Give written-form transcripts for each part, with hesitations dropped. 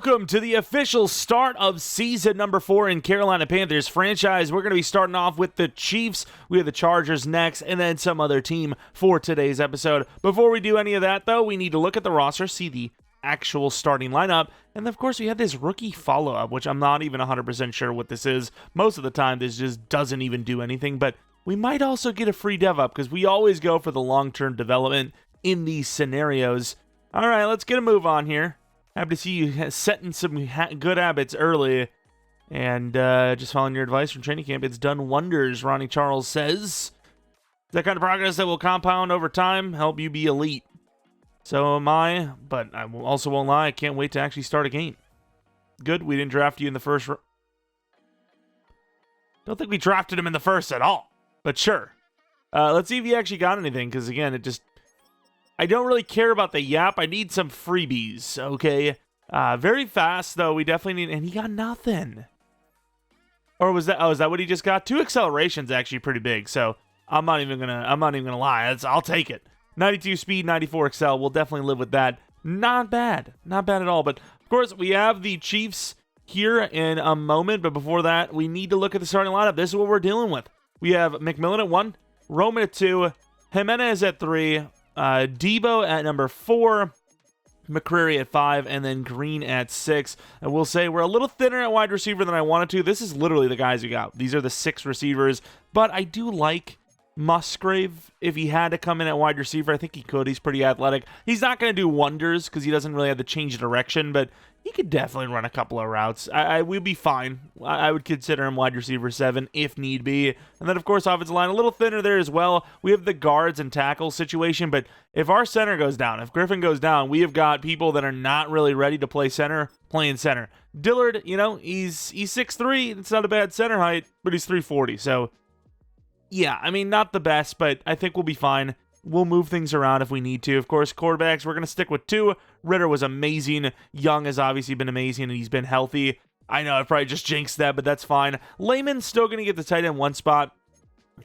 Welcome to the official start of season number 4 in Carolina Panthers franchise. We're going to be starting off with the Chiefs. We have the Chargers next, and then some other team for today's episode. Before we do any of that, though, we need to look at the roster, see the actual starting lineup, and of course we have this rookie follow-up, which I'm not even 100% sure what this is. Most of the time, this just doesn't even do anything, but we might also get a free dev up, because we always go for the long-term development in these scenarios. All right, let's get a move on here. Happy to see you setting some good habits early and just following your advice from training camp. It's done wonders, Ronnie Charles says. That kind of progress that will compound over time, help you be elite. So am I, but I also won't lie, I can't wait to actually start a game. Good, we didn't draft you in the first. Don't think we drafted him in the first at all, but sure. Let's see if he actually got anything, because again, I don't really care about the yap. I need some freebies, okay? Very fast, though. We definitely need... And he got nothing. Or was that... Oh, is that what he just got? 2 accelerations actually pretty big, so I'm not even gonna lie. I'll take it. 92 speed, 94 excel. We'll definitely live with that. Not bad. Not bad at all. But, of course, we have the Chiefs here in a moment. But before that, we need to look at the starting lineup. This is what we're dealing with. We have McMillan at 1, Roman at 2, Jimenez at 3, Debo at number 4, McCreary at 5, and then Green at 6. And we'll say we're a little thinner at wide receiver than I wanted to. This is literally the guys we got. These are the 6 receivers, but I do like Musgrave. If he had to come in at wide receiver, I think he could. He's pretty athletic. He's not going to do wonders because he doesn't really have to change direction, but he could definitely run a couple of routes. We'd be fine. I would consider him wide receiver 7 if need be. And then, of course, offensive line, a little thinner there as well. We have the guards and tackle situation, but if our center goes down, if Griffin goes down, we have got people that are not really ready to play center, playing center. Dillard, he's 6'3". It's not a bad center height, but he's 340, so yeah, I mean, not the best, but I think we'll be fine. We'll move things around if we need to. Of course, quarterbacks, we're going to stick with 2. Ritter was amazing. Young has obviously been amazing, and he's been healthy. I know I probably just jinxed that, but that's fine. Layman's still going to get the tight end 1 spot.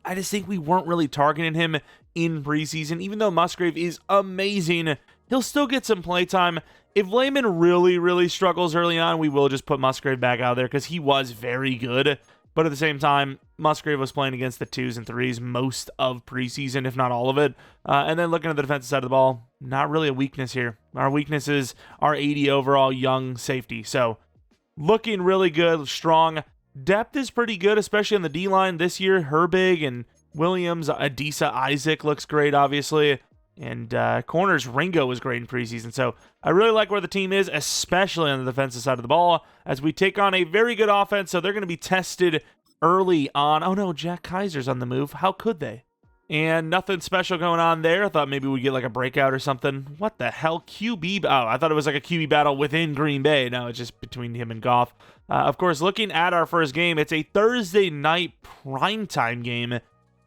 I just think we weren't really targeting him in preseason. Even though Musgrave is amazing, he'll still get some playtime. If Layman really, really struggles early on, we will just put Musgrave back out there because he was very good. But at the same time, Musgrave was playing against the 2s and 3s most of preseason, if not all of it. And then looking at the defensive side of the ball, not really a weakness here. Our weakness is our 80 overall young safety. So looking really good, strong. Depth is pretty good, especially on the D-line this year. Herbig and Williams, Adisa Isaac looks great, obviously. And corners, Ringo was great in preseason. So I really like where the team is, especially on the defensive side of the ball, as we take on a very good offense. So they're going to be tested early on. Oh no, Jack Kaiser's on the move. How could they? And nothing special going on there. I thought maybe we'd get like a breakout or something. What the hell? QB? Oh, I thought it was like a QB battle within Green Bay. No, it's just between him and Goff. Of course, looking at our first game, it's a Thursday night primetime game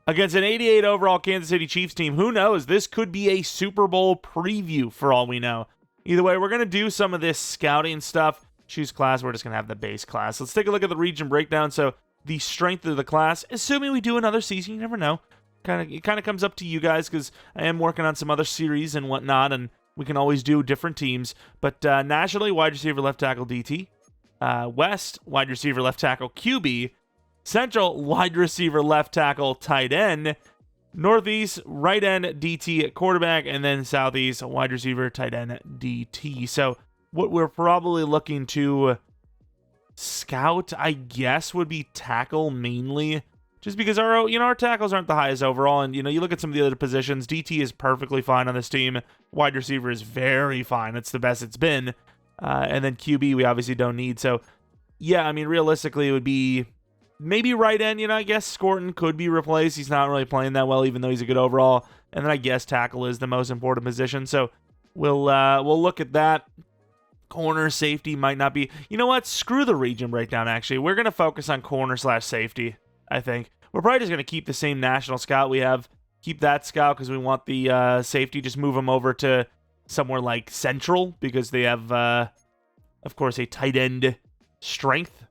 against an 88 overall Kansas City Chiefs team. Who knows? This could be a Super Bowl preview for all we know. Either way, we're going to do some of this scouting stuff. Choose class. We're just going to have the base class. Let's take a look at the region breakdown. So the strength of the class, assuming we do another season, you never know. It kind of comes up to you guys because I am working on some other series and whatnot, and we can always do different teams. But nationally, wide receiver, left tackle, DT. West, wide receiver, left tackle, QB. Central, wide receiver, left tackle, tight end. Northeast, right end, DT at quarterback. And then Southeast, wide receiver, tight end, DT. So what we're probably looking to scout, I guess, would be tackle mainly. Just because our tackles aren't the highest overall. And, you look at some of the other positions. DT is perfectly fine on this team. Wide receiver is very fine. It's the best it's been. And then QB, we obviously don't need. So, yeah, I mean, realistically, it would be maybe right end, I guess Scorton could be replaced. He's not really playing that well, even though he's a good overall. And then I guess tackle is the most important position. So we'll look at that. Corner, safety might not be. You know what? Screw the region breakdown, actually. We're going to focus on corner/safety, I think. We're probably just going to keep the same national scout we have. Keep that scout because we want the safety. Just move them over to somewhere like Central because they have, of course, a tight end strength.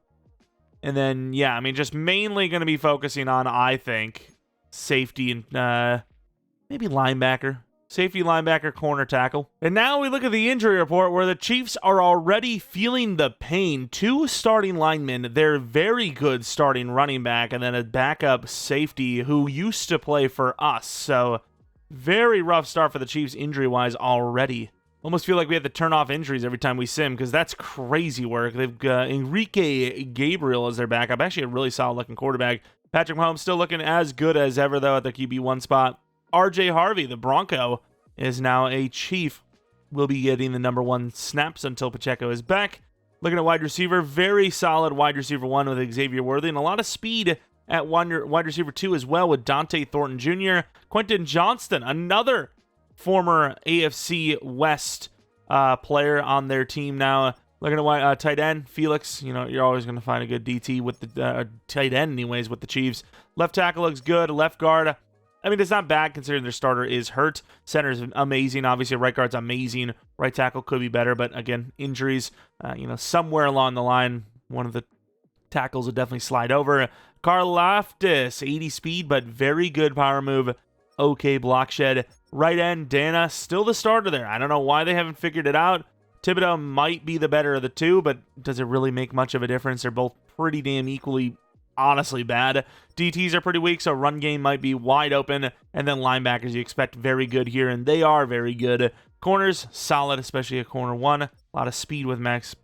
And then, yeah, I mean, just mainly going to be focusing on, I think, safety and maybe linebacker. Safety, linebacker, corner, tackle. And now we look at the injury report where the Chiefs are already feeling the pain. 2 starting linemen, their very good starting running back, and then a backup safety who used to play for us. So very rough start for the Chiefs injury-wise already. Almost feel like we have to turn off injuries every time we sim because that's crazy work. They've got Enrique Gabriel as their backup. Actually a really solid-looking quarterback. Patrick Mahomes still looking as good as ever, though, at the QB1 spot. RJ Harvey, the Bronco, is now a Chief. Will be getting the number 1 snaps until Pacheco is back. Looking at wide receiver, very solid wide receiver 1 with Xavier Worthy, and a lot of speed at wide receiver 2 as well with Dante Thornton Jr. Quentin Johnston, another former AFC West player on their team now. Looking at tight end, Felix. You know, you're always going to find a good DT with the tight end anyways with the Chiefs. Left tackle looks good. Left guard, I mean, it's not bad considering their starter is hurt. Center is amazing. Obviously, right guard's amazing. Right tackle could be better, but again, injuries. Somewhere along the line, one of the tackles will definitely slide over. Karlaftis, 80 speed, but very good power move. Okay block shed. Right end, Dana, still the starter there. I don't know why they haven't figured it out. Thibodeau might be the better of the two, but does it really make much of a difference? They're both pretty damn equally, honestly, bad. DTs are pretty weak, so run game might be wide open. And then linebackers you expect very good here, and they are very good. Corners, solid, especially at corner 1. A lot of speed with Max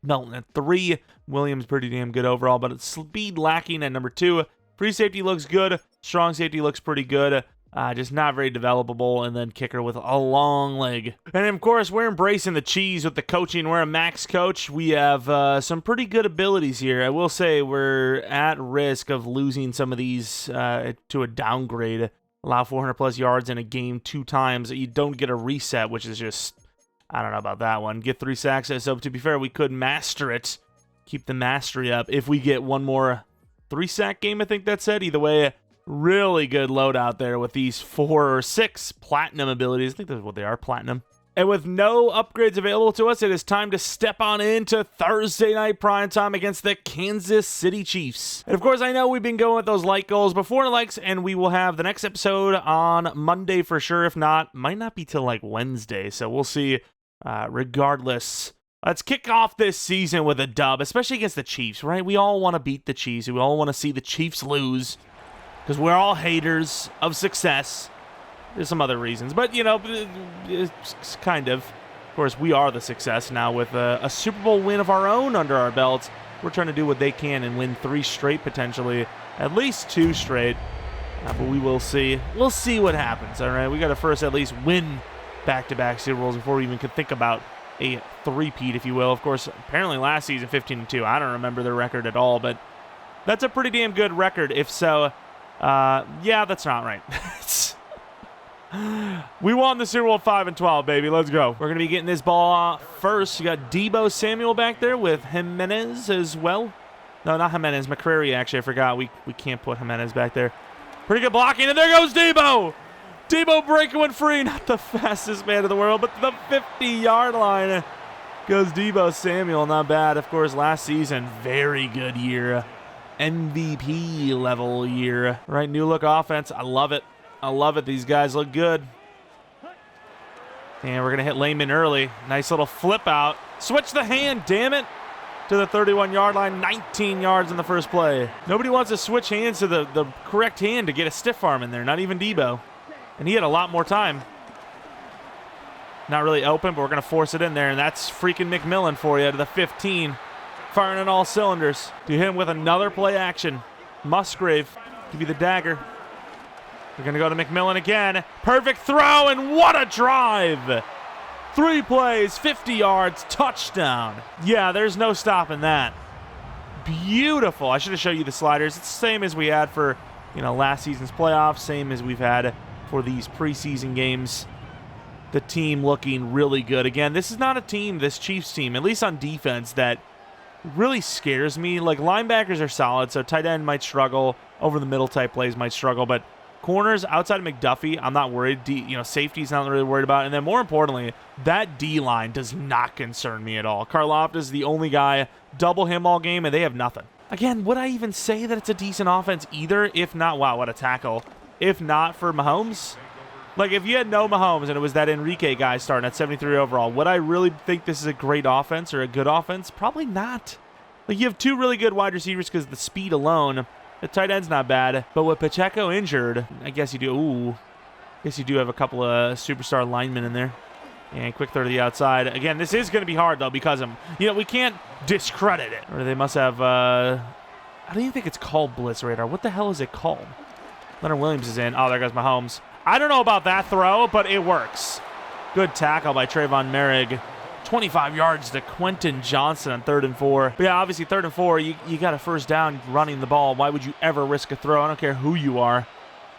Melton at 3. Williams pretty damn good overall, but it's speed lacking at number 2. Free safety looks good. Strong safety looks pretty good. Just not very developable, and then kicker with a long leg. And of course, we're embracing the cheese with the coaching. We're a max coach. We have some pretty good abilities here. I will say we're at risk of losing some of these to a downgrade. Allow 400 plus yards in a game 2 times. You don't get a reset, which is just, I don't know about that one. Get 3 sacks. So to be fair, we could master it. Keep the mastery up if we get one more 3-sack game, I think that said. Either way, really good loadout there with these 4 or 6 platinum abilities. I think that's what they are, platinum. And with no upgrades available to us, it is time to step on into Thursday night primetime against the Kansas City Chiefs. And of course, I know we've been going with those like goals before the likes, and we will have the next episode on Monday for sure. If not, might not be till like Wednesday, so we'll see. Regardless, let's kick off this season with a dub, especially against the Chiefs, right? We all want to beat the Chiefs. We all want to see the Chiefs lose, because we're all haters of success. There's some other reasons, but, it's kind of. Of course, we are the success now with a Super Bowl win of our own under our belts. We're trying to do what they can and win 3 straight, potentially. At least 2 straight. But we will see. We'll see what happens, all right? We got to first at least win back-to-back Super Bowls before we even could think about a three-peat, if you will. Of course, apparently last season, 15-2. I don't remember their record at all, but that's a pretty damn good record. If so, yeah, that's not right. We won the Super Bowl 5-12, baby. Let's go. We're going to be getting this ball first. You got Deebo Samuel back there with Jimenez as well. No, not Jimenez. McCrary, actually. I forgot. We can't put Jimenez back there. Pretty good blocking, and there goes Deebo. Deebo breaking free. Not the fastest man in the world, but the 50-yard line goes Deebo Samuel. Not bad. Of course, last season, very good year. MVP level year. Right, new look offense. I love it. I love it. These guys look good. And we're going to hit Layman early. Nice little flip out. Switch the hand, damn it. To the 31-yard line. 19 yards in the first play. Nobody wants to switch hands to the correct hand to get a stiff arm in there. Not even Deebo. And he had a lot more time. Not really open, but we're going to force it in there. And that's freaking McMillan for you to the 15. Firing on all cylinders. Do him with another play action. Musgrave. Give you the dagger. We're going to go to McMillan again. Perfect throw, and what a drive. 3 plays, 50 yards, touchdown. Yeah, there's no stopping that. Beautiful. I should have shown you the sliders. It's the same as we had for, last season's playoffs. Same as we've had for these preseason games. The team looking really good. Again, this is not a team, this Chiefs team, at least on defense, that really scares me. Like, linebackers are solid, so tight end might struggle. Over the middle type plays might struggle, but corners outside of McDuffie, I'm not worried. Safety's not really worried about. And then more importantly, that D-line does not concern me at all. Karlaftis is the only guy. Double him all game, and they have nothing. Again, would I even say that it's a decent offense either? If not, wow, what a tackle. If not for Mahomes, Like, if you had no Mahomes and it was that Enrique guy starting at 73 overall, would I really think this is a great offense or a good offense? Probably not. Like, you have two really good wide receivers because the speed alone. The tight end's not bad. But with Pacheco injured, I guess you do. Ooh. I guess you do have a couple of superstar linemen in there. And quick throw to the outside. Again, this is going to be hard, though, because we can't discredit it. Or they must have, I don't even think it's called Blitz Radar. What the hell is it called? Leonard Williams is in. Oh, there goes Mahomes. I don't know about that throw, but it works. Good tackle by Trayvon Merrick. 25 yards to Quentin Johnson on 3rd and 4. But yeah, obviously 3rd and 4, you got a first down running the ball. Why would you ever risk a throw? I don't care who you are.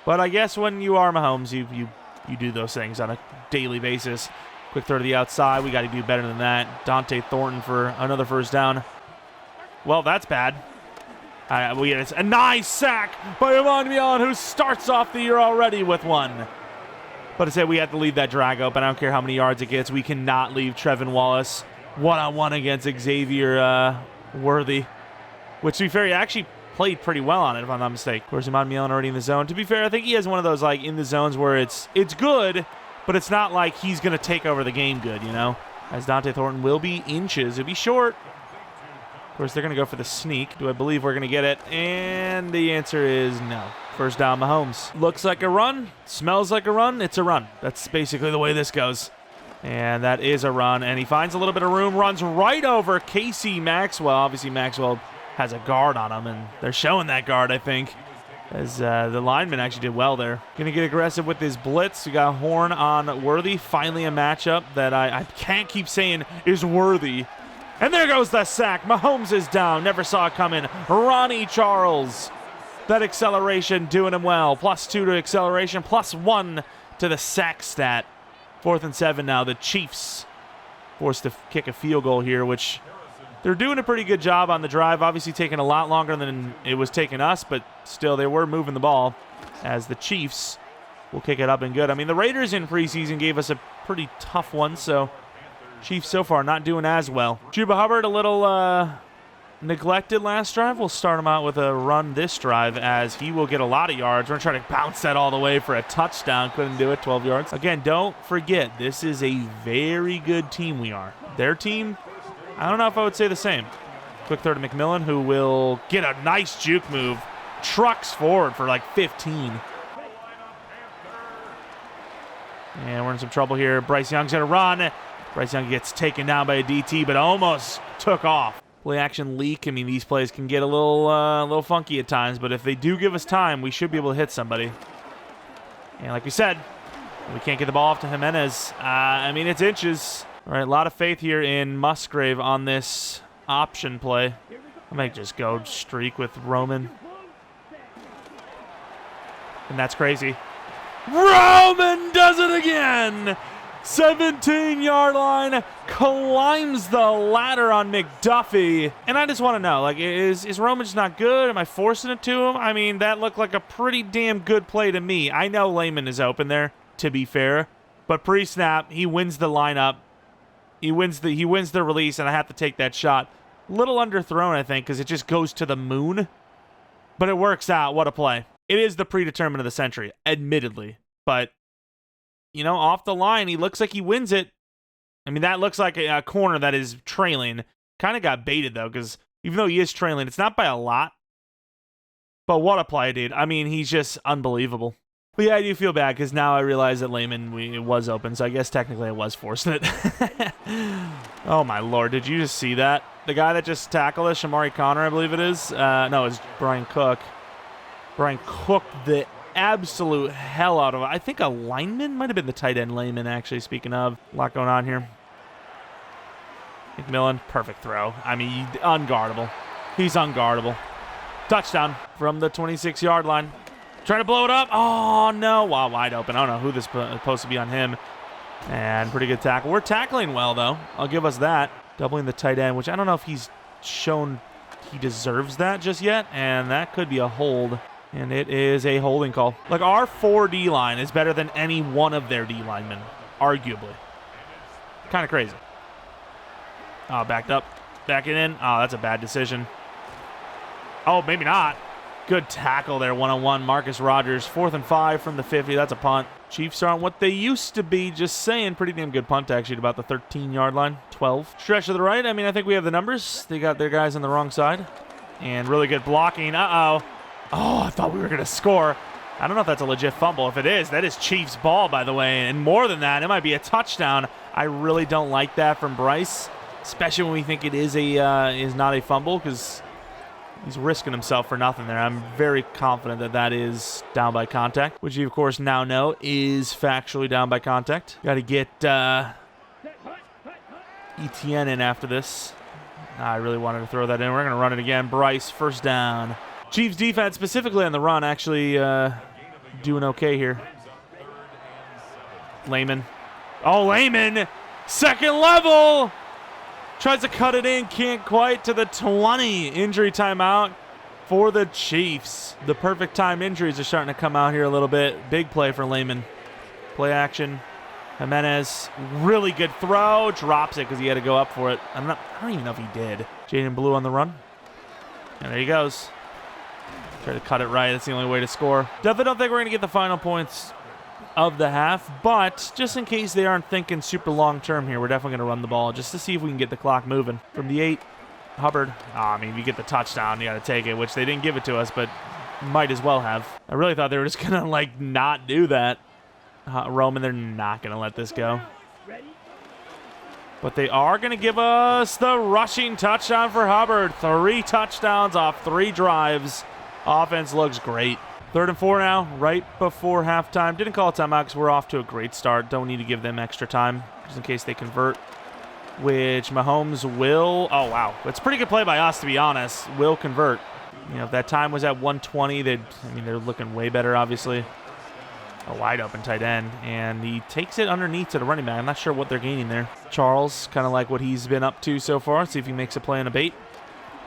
But I guess when you are Mahomes, you do those things on a daily basis. Quick throw to the outside. We got to do better than that. Dante Thornton for another first down. Well, that's bad. It's a nice sack by Amon Mion, who starts off the year already with one. But I said we have to leave that drag open. I don't care how many yards it gets. We cannot leave Trevin Wallace one-on-one against Xavier Worthy. Which, to be fair, he actually played pretty well on it, if I'm not mistaken. Of course, Amon Mion already in the zone. To be fair, I think he has one of those, like, in the zones where it's good, but it's not like he's going to take over the game good, you know? As Dante Thornton will be inches. It'll be short. Of course, they're going to go for the sneak. Do I believe we're going to get it? And the answer is no. First down, Mahomes. Looks like a run. Smells like a run. It's a run. That's basically the way this goes. And that is a run. And he finds a little bit of room. Runs right over Casey Maxwell. Obviously, Maxwell has a guard on him. And they're showing that guard, I think. As the lineman actually did well there. Going to get aggressive with his blitz. We got Horn on Worthy. Finally a matchup that I can't keep saying is worthy. And there goes the sack. Mahomes is down. Never saw it coming. Ronnie Charles. That acceleration doing him well. +2 to acceleration. +1 to the sack stat. 4th and 7 now. The Chiefs forced to kick a field goal here, which they're doing a pretty good job on the drive. Obviously taking a lot longer than it was taking us, but still they were moving the ball as the Chiefs will kick it up and good. I mean, the Raiders in preseason gave us a pretty tough one, so Chiefs so far not doing as well. Chuba Hubbard a little neglected last drive. We'll start him out with a run this drive as he will get a lot of yards. We're trying to bounce that all the way for a touchdown. Couldn't do it. 12 yards. Again, don't forget, this is a very good team we are. Their team, I don't know if I would say the same. Quick throw to McMillan, who will get a nice juke move. Trucks forward for like 15. And we're in some trouble here. Bryce Young's going to run. Bryce Young gets taken down by a DT, but almost took off. Play action leak. I mean, these plays can get a little funky at times, but if they do give us time, we should be able to hit somebody. And like we said, we can't get the ball off to Jimenez. I mean, it's inches. All right, a lot of faith here in Musgrave on this option play. I might just go streak with Roman. And that's crazy. Roman does it again! 17-yard line, climbs the ladder on McDuffie. And I just want to know, like, is Roman just not good? Am I forcing it to him? I mean, that looked like a pretty damn good play to me. I know Layman is open there, to be fair. But pre-snap, he wins the lineup. He wins the release, and I have to take that shot. Little underthrown, I think, because it just goes to the moon. But it works out. What a play. It is the predetermined of the century, admittedly. But you know, off the line, he looks like he wins it. I mean, that looks like a corner that is trailing. Kind of got baited, though, because even though he is trailing, it's not by a lot. But what a play, dude. I mean, he's just unbelievable. But yeah, I do feel bad, because now I realize that Layman it was open, so I guess technically I was forcing it. Oh, my Lord. Did you just see that? The guy that just tackled us, Shamari Connor, I believe it is. No, it's Brian Cook. Brian Cook, the absolute hell out of it. I think a lineman might have been the tight end Layman, actually, speaking of. A lot going on here. McMillan, perfect throw. I mean, unguardable. He's unguardable. Touchdown from the 26-yard line. Trying to blow it up. Oh, no. Wow, wide open. I don't know who this is supposed to be on him. And pretty good tackle. We're tackling well, though. I'll give us that. Doubling the tight end, which I don't know if he's shown he deserves that just yet. And that could be a hold. And it is a holding call. Like, our 4D line is better than any one of their D linemen, arguably. Kind of crazy. Oh, backed up. Back it in. Oh, that's a bad decision. Oh, maybe not. Good tackle there, one-on-one. Marcus Rogers, 4th and 5 from the 50. That's a punt. Chiefs aren't what they used to be, just saying. Pretty damn good punt, actually, at about the 13-yard line. 12. Stretch to the right. I mean, I think we have the numbers. They got their guys on the wrong side. And really good blocking. Uh-oh. Oh, I thought we were going to score. I don't know if that's a legit fumble. If it is, that is Chiefs ball, by the way. And more than that, it might be a touchdown. I really don't like that from Bryce, especially when we think it is not a fumble, because he's risking himself for nothing there. I'm very confident that that is down by contact, which you, of course, now know is factually down by contact. Got to get ETN in after this. I really wanted to throw that in. We're going to run it again. Bryce, first down. Chiefs defense, specifically on the run, actually doing okay here. Lehman. Oh, Lehman! Second level! Tries to cut it in, can't quite, to the 20. Injury timeout for the Chiefs. The perfect time injuries are starting to come out here a little bit. Big play for Lehman. Play action. Jimenez, really good throw. Drops it because he had to go up for it. I don't even know if he did. Jaden Blue on the run. And there he goes. Try to cut it right. That's the only way to score. Definitely don't think we're going to get the final points of the half, but just in case they aren't thinking super long term here, we're definitely going to run the ball just to see if we can get the clock moving. From the 8, Hubbard. I mean, you get the touchdown, you got to take it, which they didn't give it to us, but might as well have. I really thought they were just going to, like, not do that. Roman, they're not going to let this go. But they are going to give us the rushing touchdown for Hubbard. 3 touchdowns off 3 drives. Offense looks great. 3rd and 4 now, right before halftime. Didn't call a timeout because we're off to a great start. Don't need to give them extra time just in case they convert, which Mahomes will. Oh, wow. It's a pretty good play by us, to be honest. Will convert. You know, if that time was at 120, they're looking way better, obviously. A wide open tight end, and he takes it underneath to the running back. I'm not sure what they're gaining there. Charles, kind of like what he's been up to so far. See if he makes a play on a bait,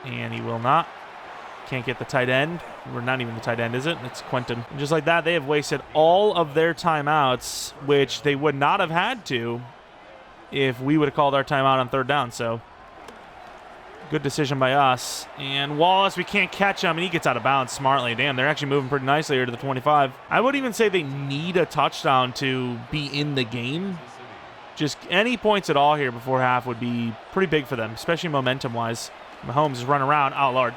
and he will not. Can't get the tight end. We're not even the tight end, is it? It's Quentin. And just like that, they have wasted all of their timeouts, which they would not have had to if we would have called our timeout on 3rd down. So good decision by us. And Wallace, we can't catch him, and he gets out of bounds smartly. Damn, they're actually moving pretty nicely here to the 25. I wouldn't even say they need a touchdown to be in the game. Just any points at all here before half would be pretty big for them, especially momentum-wise. Mahomes is running around. Oh, Lord.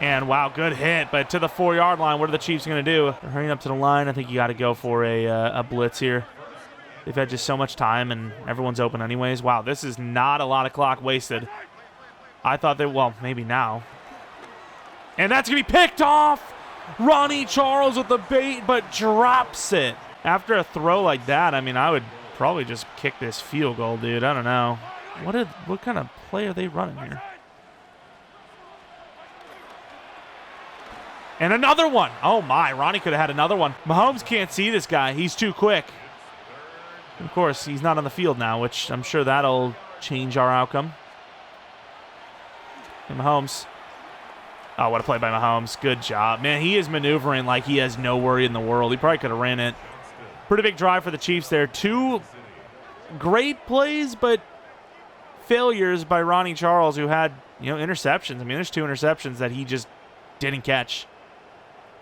And, wow, good hit. But to the 4-yard line, what are the Chiefs going to do? They're hurrying up to the line. I think you got to go for a blitz here. They've had just so much time, and everyone's open anyways. Wow, this is not a lot of clock wasted. I thought they, well, maybe now. And that's going to be picked off. Ronnie Charles with the bait, but drops it. After a throw like that, I mean, I would probably just kick this field goal, dude. I don't know. What kind of play are they running here? And another one. Oh, my. Ronnie could have had another one. Mahomes can't see this guy. He's too quick. Of course, he's not on the field now, which I'm sure that'll change our outcome. And Mahomes. Oh, what a play by Mahomes. Good job. Man, he is maneuvering like he has no worry in the world. He probably could have ran it. Pretty big drive for the Chiefs there. 2 great plays, but failures by Ronnie Charles, who had, interceptions. I mean, there's 2 interceptions that he just didn't catch.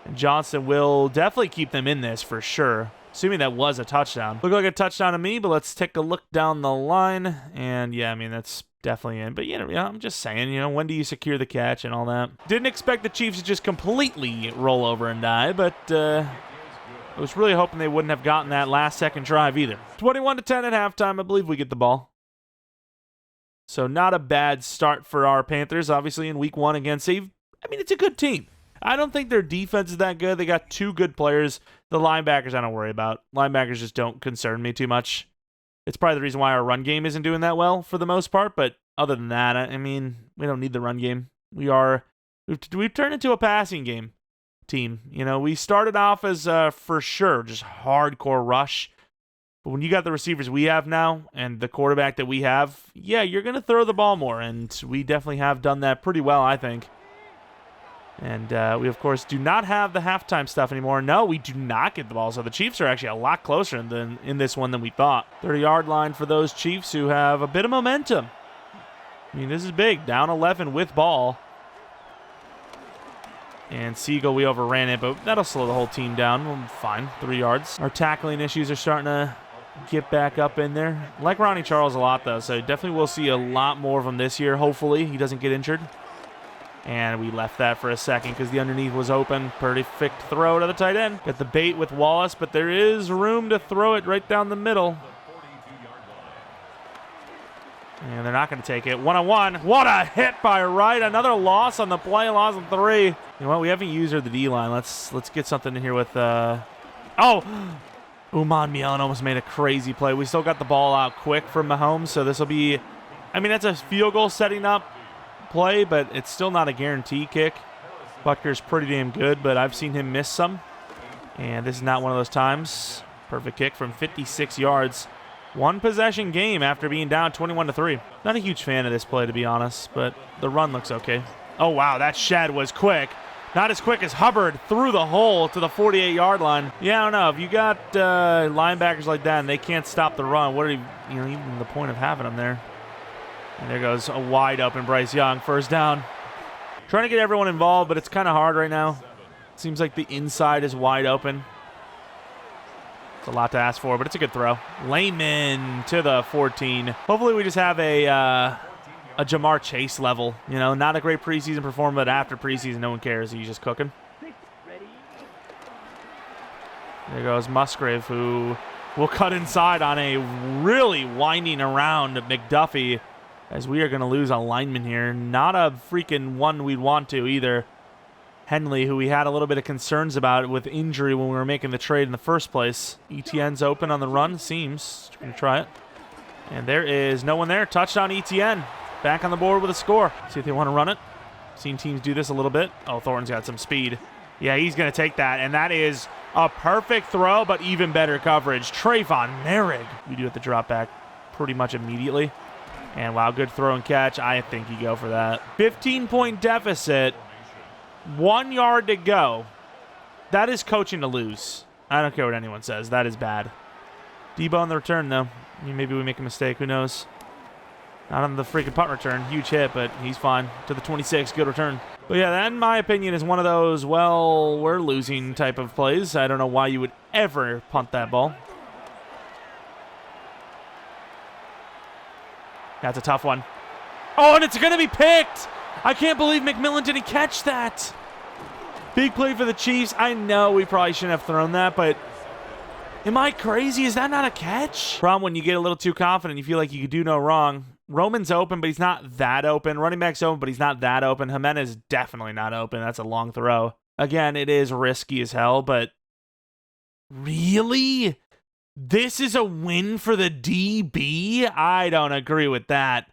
And Johnson will definitely keep them in this for sure, assuming that was a touchdown. Looked like a touchdown to me, but let's take a look down the line. And, yeah, I mean, that's definitely in. But, I'm just saying, when do you secure the catch and all that? Didn't expect the Chiefs to just completely roll over and die, but I was really hoping they wouldn't have gotten that last-second drive either. 21-10 at halftime. I believe we get the ball. So not a bad start for our Panthers, obviously, in week 1 against it's a good team. I don't think their defense is that good. They got 2 good players. The linebackers I don't worry about. Linebackers just don't concern me too much. It's probably the reason why our run game isn't doing that well for the most part, but other than that, I mean, we don't need the run game. We've turned into a passing game team. We started off as, for sure, just hardcore rush. But when you got the receivers we have now and the quarterback that we have, yeah, you're going to throw the ball more, and we definitely have done that pretty well, I think. And we, of course, do not have the halftime stuff anymore. No, we do not get the ball. So the Chiefs are actually a lot closer in this one than we thought. 30-yard line for those Chiefs who have a bit of momentum. I mean, this is big. Down 11 with ball. And Siegel, we overran it, but that'll slow the whole team down. Well, fine, 3 yards. Our tackling issues are starting to get back up in there. I like Ronnie Charles a lot, though, so definitely we'll see a lot more of him this year. Hopefully he doesn't get injured. And we left that for a second because the underneath was open. Perfect throw to the tight end. Got the bait with Wallace, but there is room to throw it right down the middle. And they're not going to take it. 1-on-1. What a hit by Wright. Another loss on the play. Loss of 3. You know what? We haven't used the D-line. Let's get something in here with... Oh! Uman Mielen almost made a crazy play. We still got the ball out quick from Mahomes, so this will be... I mean, that's a field goal setting up play, but it's still not a guarantee kick. Butker's pretty damn good, but I've seen him miss some. And this is not one of those times. Perfect kick from 56 yards. 1 possession game after being down 21-3. Not a huge fan of this play, to be honest, but the run looks okay. Oh, wow, that shed was quick. Not as quick as Hubbard through the hole to the 48-yard line. Yeah, I don't know. If you got linebackers like that and they can't stop the run, what are even the point of having them there? And there goes a wide open Bryce Young. First down. Trying to get everyone involved, but it's kind of hard right now. Seems like the inside is wide open. It's a lot to ask for, but it's a good throw. Layman to the 14. Hopefully we just have a Jamar Chase level. You know, not a great preseason performance, but after preseason, no one cares. He's just cooking. There goes Musgrave, who will cut inside on a really winding around McDuffie, as we are going to lose a lineman here. Not a freaking one we'd want to either. Henley, who we had a little bit of concerns about with injury when we were making the trade in the first place. ETN's open on the run, seems. Going to try it. And there is no one there. Touchdown ETN. Back on the board with a score. See if they want to run it. Seen teams do this a little bit. Oh, Thornton's got some speed. Yeah, he's going to take that. And that is a perfect throw, but even better coverage. Trayvon Merrick. We do have the drop back pretty much immediately. And wow, good throw and catch. I think you go for that. 15-point deficit. 1 yard to go. That is coaching to lose. I don't care what anyone says. That is bad. Debo on the return, though. I mean, maybe we make a mistake. Who knows? Not on the freaking punt return. Huge hit, but he's fine. To the 26. Good return. But yeah, that, in my opinion, is one of those, well, we're losing type of plays. I don't know why you would ever punt that ball. That's a tough one. Oh, and it's going to be picked! I can't believe McMillan didn't catch that. Big play for the Chiefs. I know we probably shouldn't have thrown that, but am I crazy? Is that not a catch? Problem when you get a little too confident, you feel like you could do no wrong. Roman's open, but he's not that open. Running back's open, but he's not that open. Jimenez is definitely not open. That's a long throw. Again, it is risky as hell, but really? This is a win for the DB? I don't agree with that.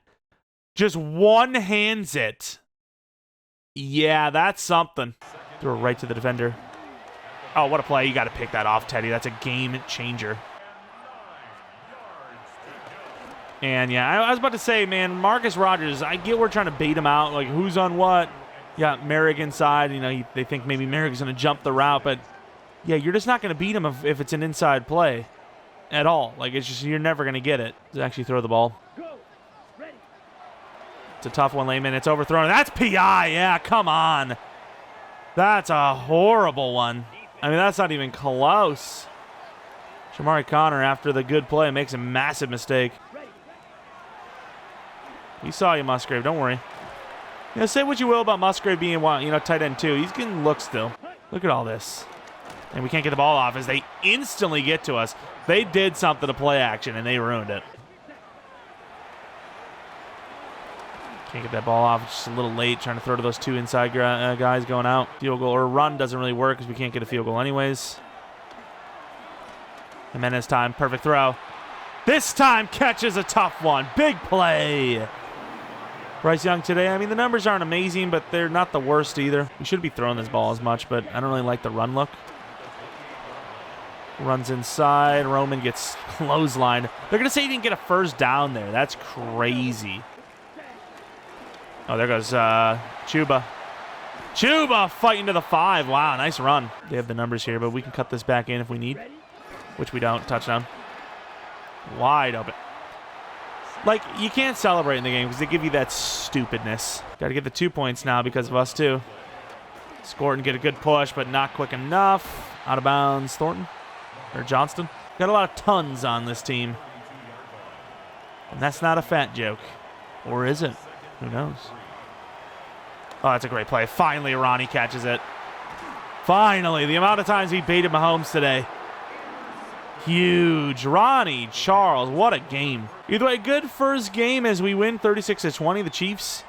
Just one-hands it. Yeah, that's something. Throw it right to the defender. Oh, what a play. You got to pick that off, Teddy. That's a game changer. And, yeah, I was about to say, man, Marcus Rogers, I get we're trying to bait him out. Like, who's on what? Yeah, Merrick inside. You know, they think maybe Merrick's going to jump the route. But, yeah, you're just not going to beat him if it's an inside play at all. Like, it's just you're never going to get it to actually throw the ball. It's a tough one, Layman. It's overthrown. That's PI. Yeah, come on. That's a horrible one. I mean, that's not even close. Shamari Connor, after the good play, makes a massive mistake. We saw you, Musgrave. Don't worry. You know, say what you will about Musgrave being, tight end too. He's getting looks still. Look at all this. And we can't get the ball off as they instantly get to us. They did something to play action, and they ruined it. Can't get that ball off. It's just a little late trying to throw to those two inside guys going out. Field goal or run doesn't really work because we can't get a field goal anyways. Jimenez time. Perfect throw. This time catches a tough one. Big play. Bryce Young today, I mean, the numbers aren't amazing, but they're not the worst either. We shouldn't be throwing this ball as much, but I don't really like the run look. Runs inside. Roman gets clotheslined. They're going to say he didn't get a first down there. That's crazy. Oh, there goes Chuba. Chuba fighting to the 5. Wow, nice run. They have the numbers here, but we can cut this back in if we need, which we don't. Touchdown. Wide open. Like, you can't celebrate in the game because they give you that stupidness. Got to get the 2 points now because of us, too. Scorton get a good push, but not quick enough. Out of bounds, Thornton. Or Johnston. Got a lot of tons on this team. And that's not a fat joke. Or is it? Who knows? Oh, that's a great play. Finally, Ronnie catches it. Finally, the amount of times he baited Mahomes today. Huge. Ronnie Charles, what a game. Either way, good first game as we win 36-20, the Chiefs.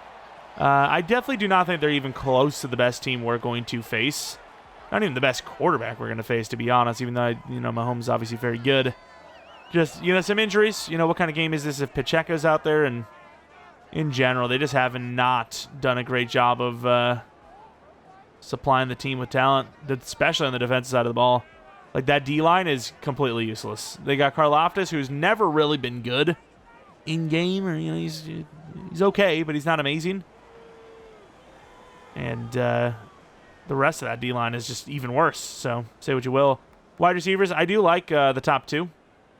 I definitely do not think they're even close to the best team we're going to face. Not even the best quarterback we're going to face, to be honest, even though, Mahomes is obviously very good. Just, some injuries. What kind of game is this if Pacheco's out there? And in general, they just have not done a great job of supplying the team with talent, especially on the defensive side of the ball. Like, that D-line is completely useless. They got Karlaftis, who's never really been good in-game. Or, he's okay, but he's not amazing. And the rest of that D-line is just even worse. So, say what you will. Wide receivers, I do like the top two.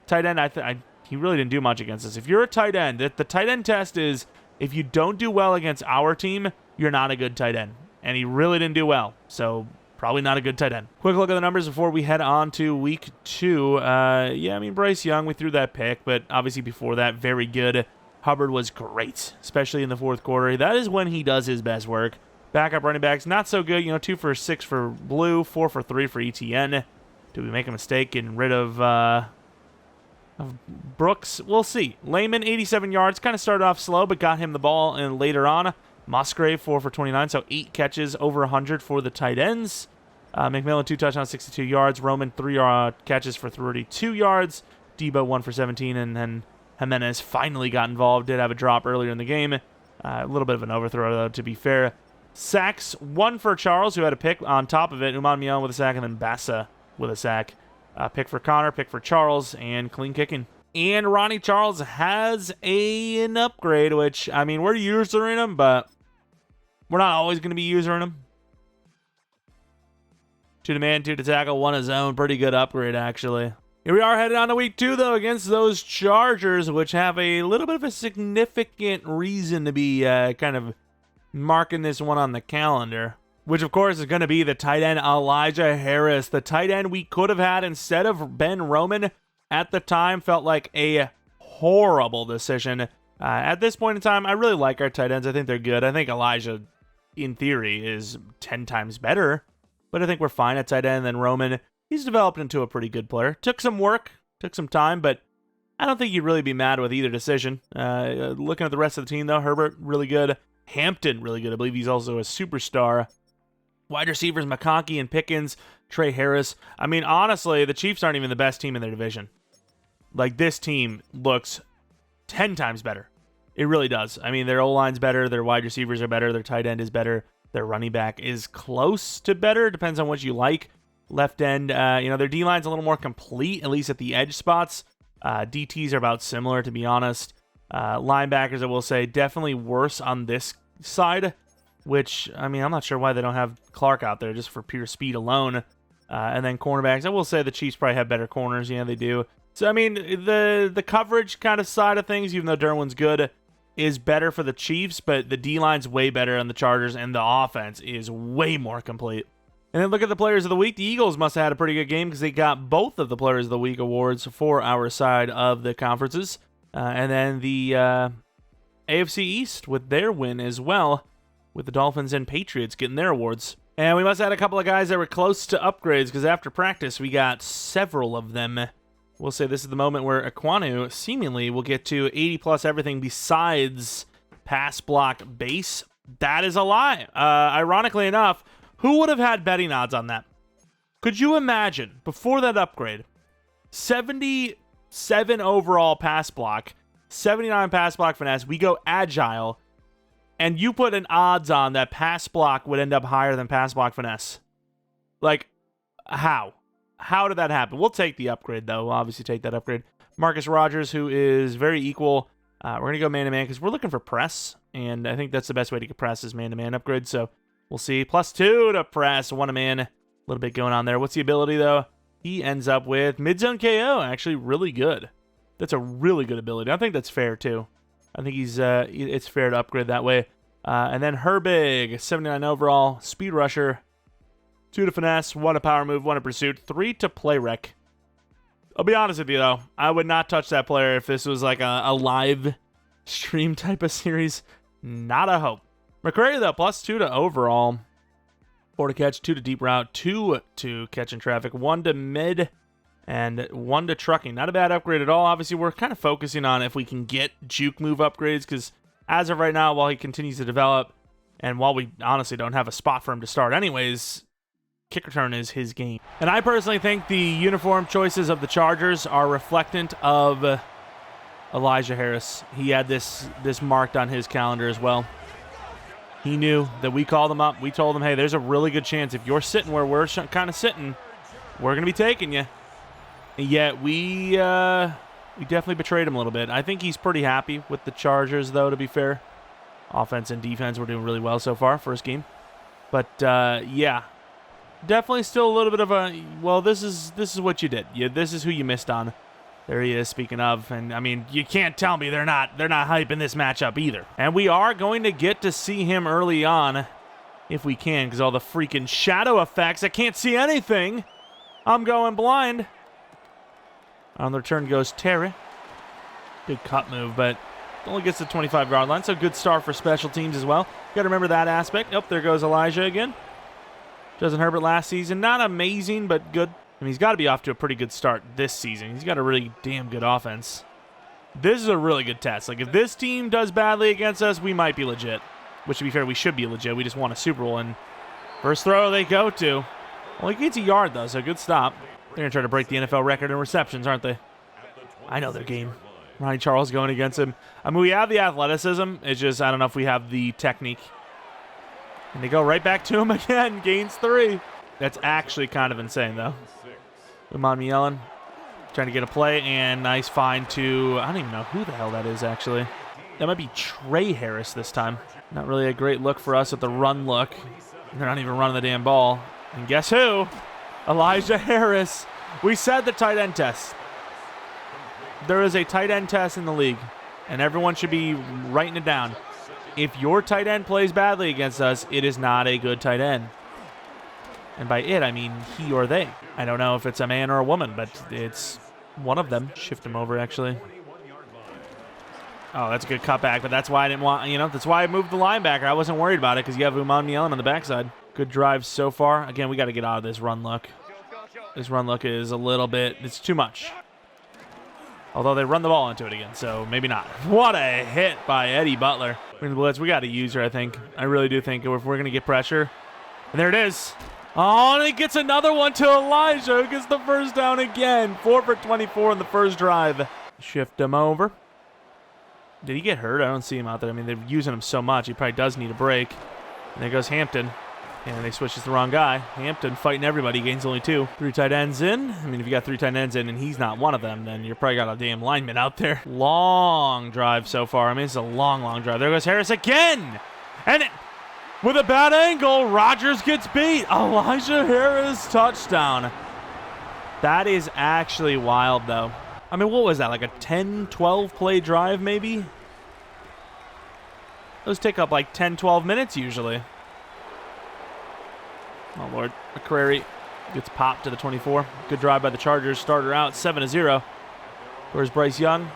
Tight end, he really didn't do much against us. If you're a tight end, the tight end test is if you don't do well against our team, you're not a good tight end. And he really didn't do well. So, probably not a good tight end. Quick look at the numbers before we head on to week 2. Bryce Young, we threw that pick, but obviously before that, very good. Hubbard was great, especially in the fourth quarter. That is when he does his best work. Backup running backs, not so good. 2 for 6 for Blue, 4 for 3 for ETN. Did we make a mistake getting rid of Brooks? We'll see. Lehman, 87 yards. Kind of started off slow, but got him the ball and later on. Musgrave, 4 for 29, so 8 catches, over 100 for the tight ends. McMillan, 2 touchdowns, 62 yards. Roman, 3 catches for 32 yards. Debo, 1 for 17, and then Jimenez finally got involved. Did have a drop earlier in the game. A little bit of an overthrow, though, to be fair. Sacks, 1 for Charles, who had a pick on top of it. Uman Mion with a sack, and then Bassa with a sack. Pick for Connor, pick for Charles, and clean kicking. And Ronnie Charles has an upgrade, which, we're using him, but we're not always going to be using him. 2 to man, 2 to tackle, 1 his own. Pretty good upgrade, actually. Here we are headed on to week 2, though, against those Chargers, which have a little bit of a significant reason to be kind of marking this one on the calendar. Which, of course, is going to be the tight end Elijah Harris. The tight end we could have had instead of Ben Roman at the time felt like a horrible decision. At this point in time, I really like our tight ends. I think they're good. I think Elijah, in theory, is 10 times better. But I think we're fine at tight end. And then Roman, he's developed into a pretty good player. Took some work, took some time, but I don't think you'd really be mad with either decision. Looking at the rest of the team, though, Herbert, really good. Hampton, really good. I believe he's also a superstar. Wide receivers, McConkey and Pickens, Trey Harris. Honestly, the Chiefs aren't even the best team in their division. Like, this team looks 10 times better. It really does. Their O-line's better, their wide receivers are better, their tight end is better, their running back is close to better, depends on what you like. Left end, their D-line's a little more complete, at least at the edge spots. DTs are about similar, to be honest. Linebackers, I will say, definitely worse on this side, which, I'm not sure why they don't have Clark out there just for pure speed alone. And then cornerbacks, I will say the Chiefs probably have better corners. Yeah, they do. So, the coverage kind of side of things, even though Derwin's good, is better for the Chiefs, but the D-line's way better on the Chargers, and the offense is way more complete. And then look at the Players of the Week. The Eagles must have had a pretty good game because they got both of the Players of the Week awards for our side of the conferences. And then the AFC East with their win as well, with the Dolphins and Patriots getting their awards. And we must have had a couple of guys that were close to upgrades because after practice, we got several of them. We'll say this is the moment where Ekwonu seemingly will get to 80-plus everything besides pass block base. That is a lie. Ironically enough, who would have had betting odds on that? Could you imagine, before that upgrade, 77 overall pass block, 79 pass block finesse, we go agile, and you put an odds on that pass block would end up higher than pass block finesse? Like, how? How did that happen? We'll take the upgrade, though. We'll obviously take that upgrade. Marcus Rogers, who is very equal. We're going to go man-to-man because we're looking for press, and I think that's the best way to get press is man-to-man upgrade, so we'll see. +2 to press, 1-to-man. A little bit going on there. What's the ability, though? He ends up with mid-zone KO. Actually, really good. That's a really good ability. I think that's fair, too. I think it's fair to upgrade that way. And then Herbig, 79 overall, speed rusher, 2 to finesse, 1 to power move, 1 to pursuit, 3 to play rec. I'll be honest with you, though. I would not touch that player if this was like a live stream type of series. Not a hope. McCrary, though, plus 2 to overall. 4 to catch, 2 to deep route, 2 to catch in traffic, 1 to mid, and 1 to trucking. Not a bad upgrade at all. Obviously, we're kind of focusing on if we can get juke move upgrades, because as of right now, while he continues to develop, and while we honestly don't have a spot for him to start anyways, kick return is his game. And I personally think the uniform choices of the Chargers are reflectant of Elijah Harris. He had this marked on his calendar as well. He knew that we called him up. We told him, hey, there's a really good chance if you're sitting where we're kind of sitting, we're going to be taking you. And yet we definitely betrayed him a little bit. I think he's pretty happy with the Chargers, though, to be fair. Offense and defense, we're doing really well so far, first game. But, yeah. Definitely still a little bit of a, well, this is what you did. This is who you missed on. There he is, speaking of. And, I mean, you can't tell me they're not hyping this matchup either. And we are going to get to see him early on, if we can, because all the freaking shadow effects. I can't see anything. I'm going blind. On the return goes Terry. Good cut move, but only gets to the 25-yard line, so good start for special teams as well. Got to remember that aspect. Oh, there goes Elijah again. Justin Herbert last season, not amazing, but good. I mean, he's got to be off to a pretty good start this season. He's got a really damn good offense. This is a really good test. Like, if this team does badly against us, we might be legit. Which, to be fair, we should be legit. We just won a Super Bowl, and first throw they go to. Only gets a yard, though, so good stop. They're going to try to break the NFL record in receptions, aren't they? I know their game. Ronnie Charles going against him. I mean, we have the athleticism. It's just, I don't know if we have the technique. And they go right back to him again. Gains 3. That's actually kind of insane, though. Don't mind me yelling. Trying to get a play, and nice find to, I don't even know who the hell that is, actually. That might be Trey Harris this time. Not really a great look for us at the run look. They're not even running the damn ball. And guess who? Elijah Harris. We said the tight end test. There is a tight end test in the league, and everyone should be writing it down. If your tight end plays badly against us, it is not a good tight end. And by it, I mean he or they. I don't know if it's a man or a woman, but it's one of them. Shift him over, actually. Oh, that's a good cutback, but that's why I didn't want, that's why I moved the linebacker. I wasn't worried about it because you have Uman Mielen on the backside. Good drive so far. Again, we got to get out of this run look. This run look is a little bit, it's too much. Although they run the ball into it again, so maybe not. What a hit by Eddie Butler. In the blitz, we got to use her, I think. I really do think if we're going to get pressure. And there it is. Oh, and he gets another one to Elijah, who gets the first down again. 4 for 24 in the first drive. Shift him over. Did he get hurt? I don't see him out there. I mean, they're using him so much. He probably does need a break. And there goes Hampton. And they switches the wrong guy. Hampton fighting everybody, gains only 2. 3 tight ends in. I mean, if you got 3 tight ends in and he's not one of them, then you're probably got a damn lineman out there. Long drive so far. I mean, it's a long, long drive. There goes Harris again. And with a bad angle, Rodgers gets beat. Elijah Harris touchdown. That is actually wild, though. I mean, what was that, like a 10, 12 play drive maybe? Those take up like 10, 12 minutes usually. Oh, Lord. McCrary gets popped to the 24. Good drive by the Chargers. Starter out 7-0. Where's Bryce Young?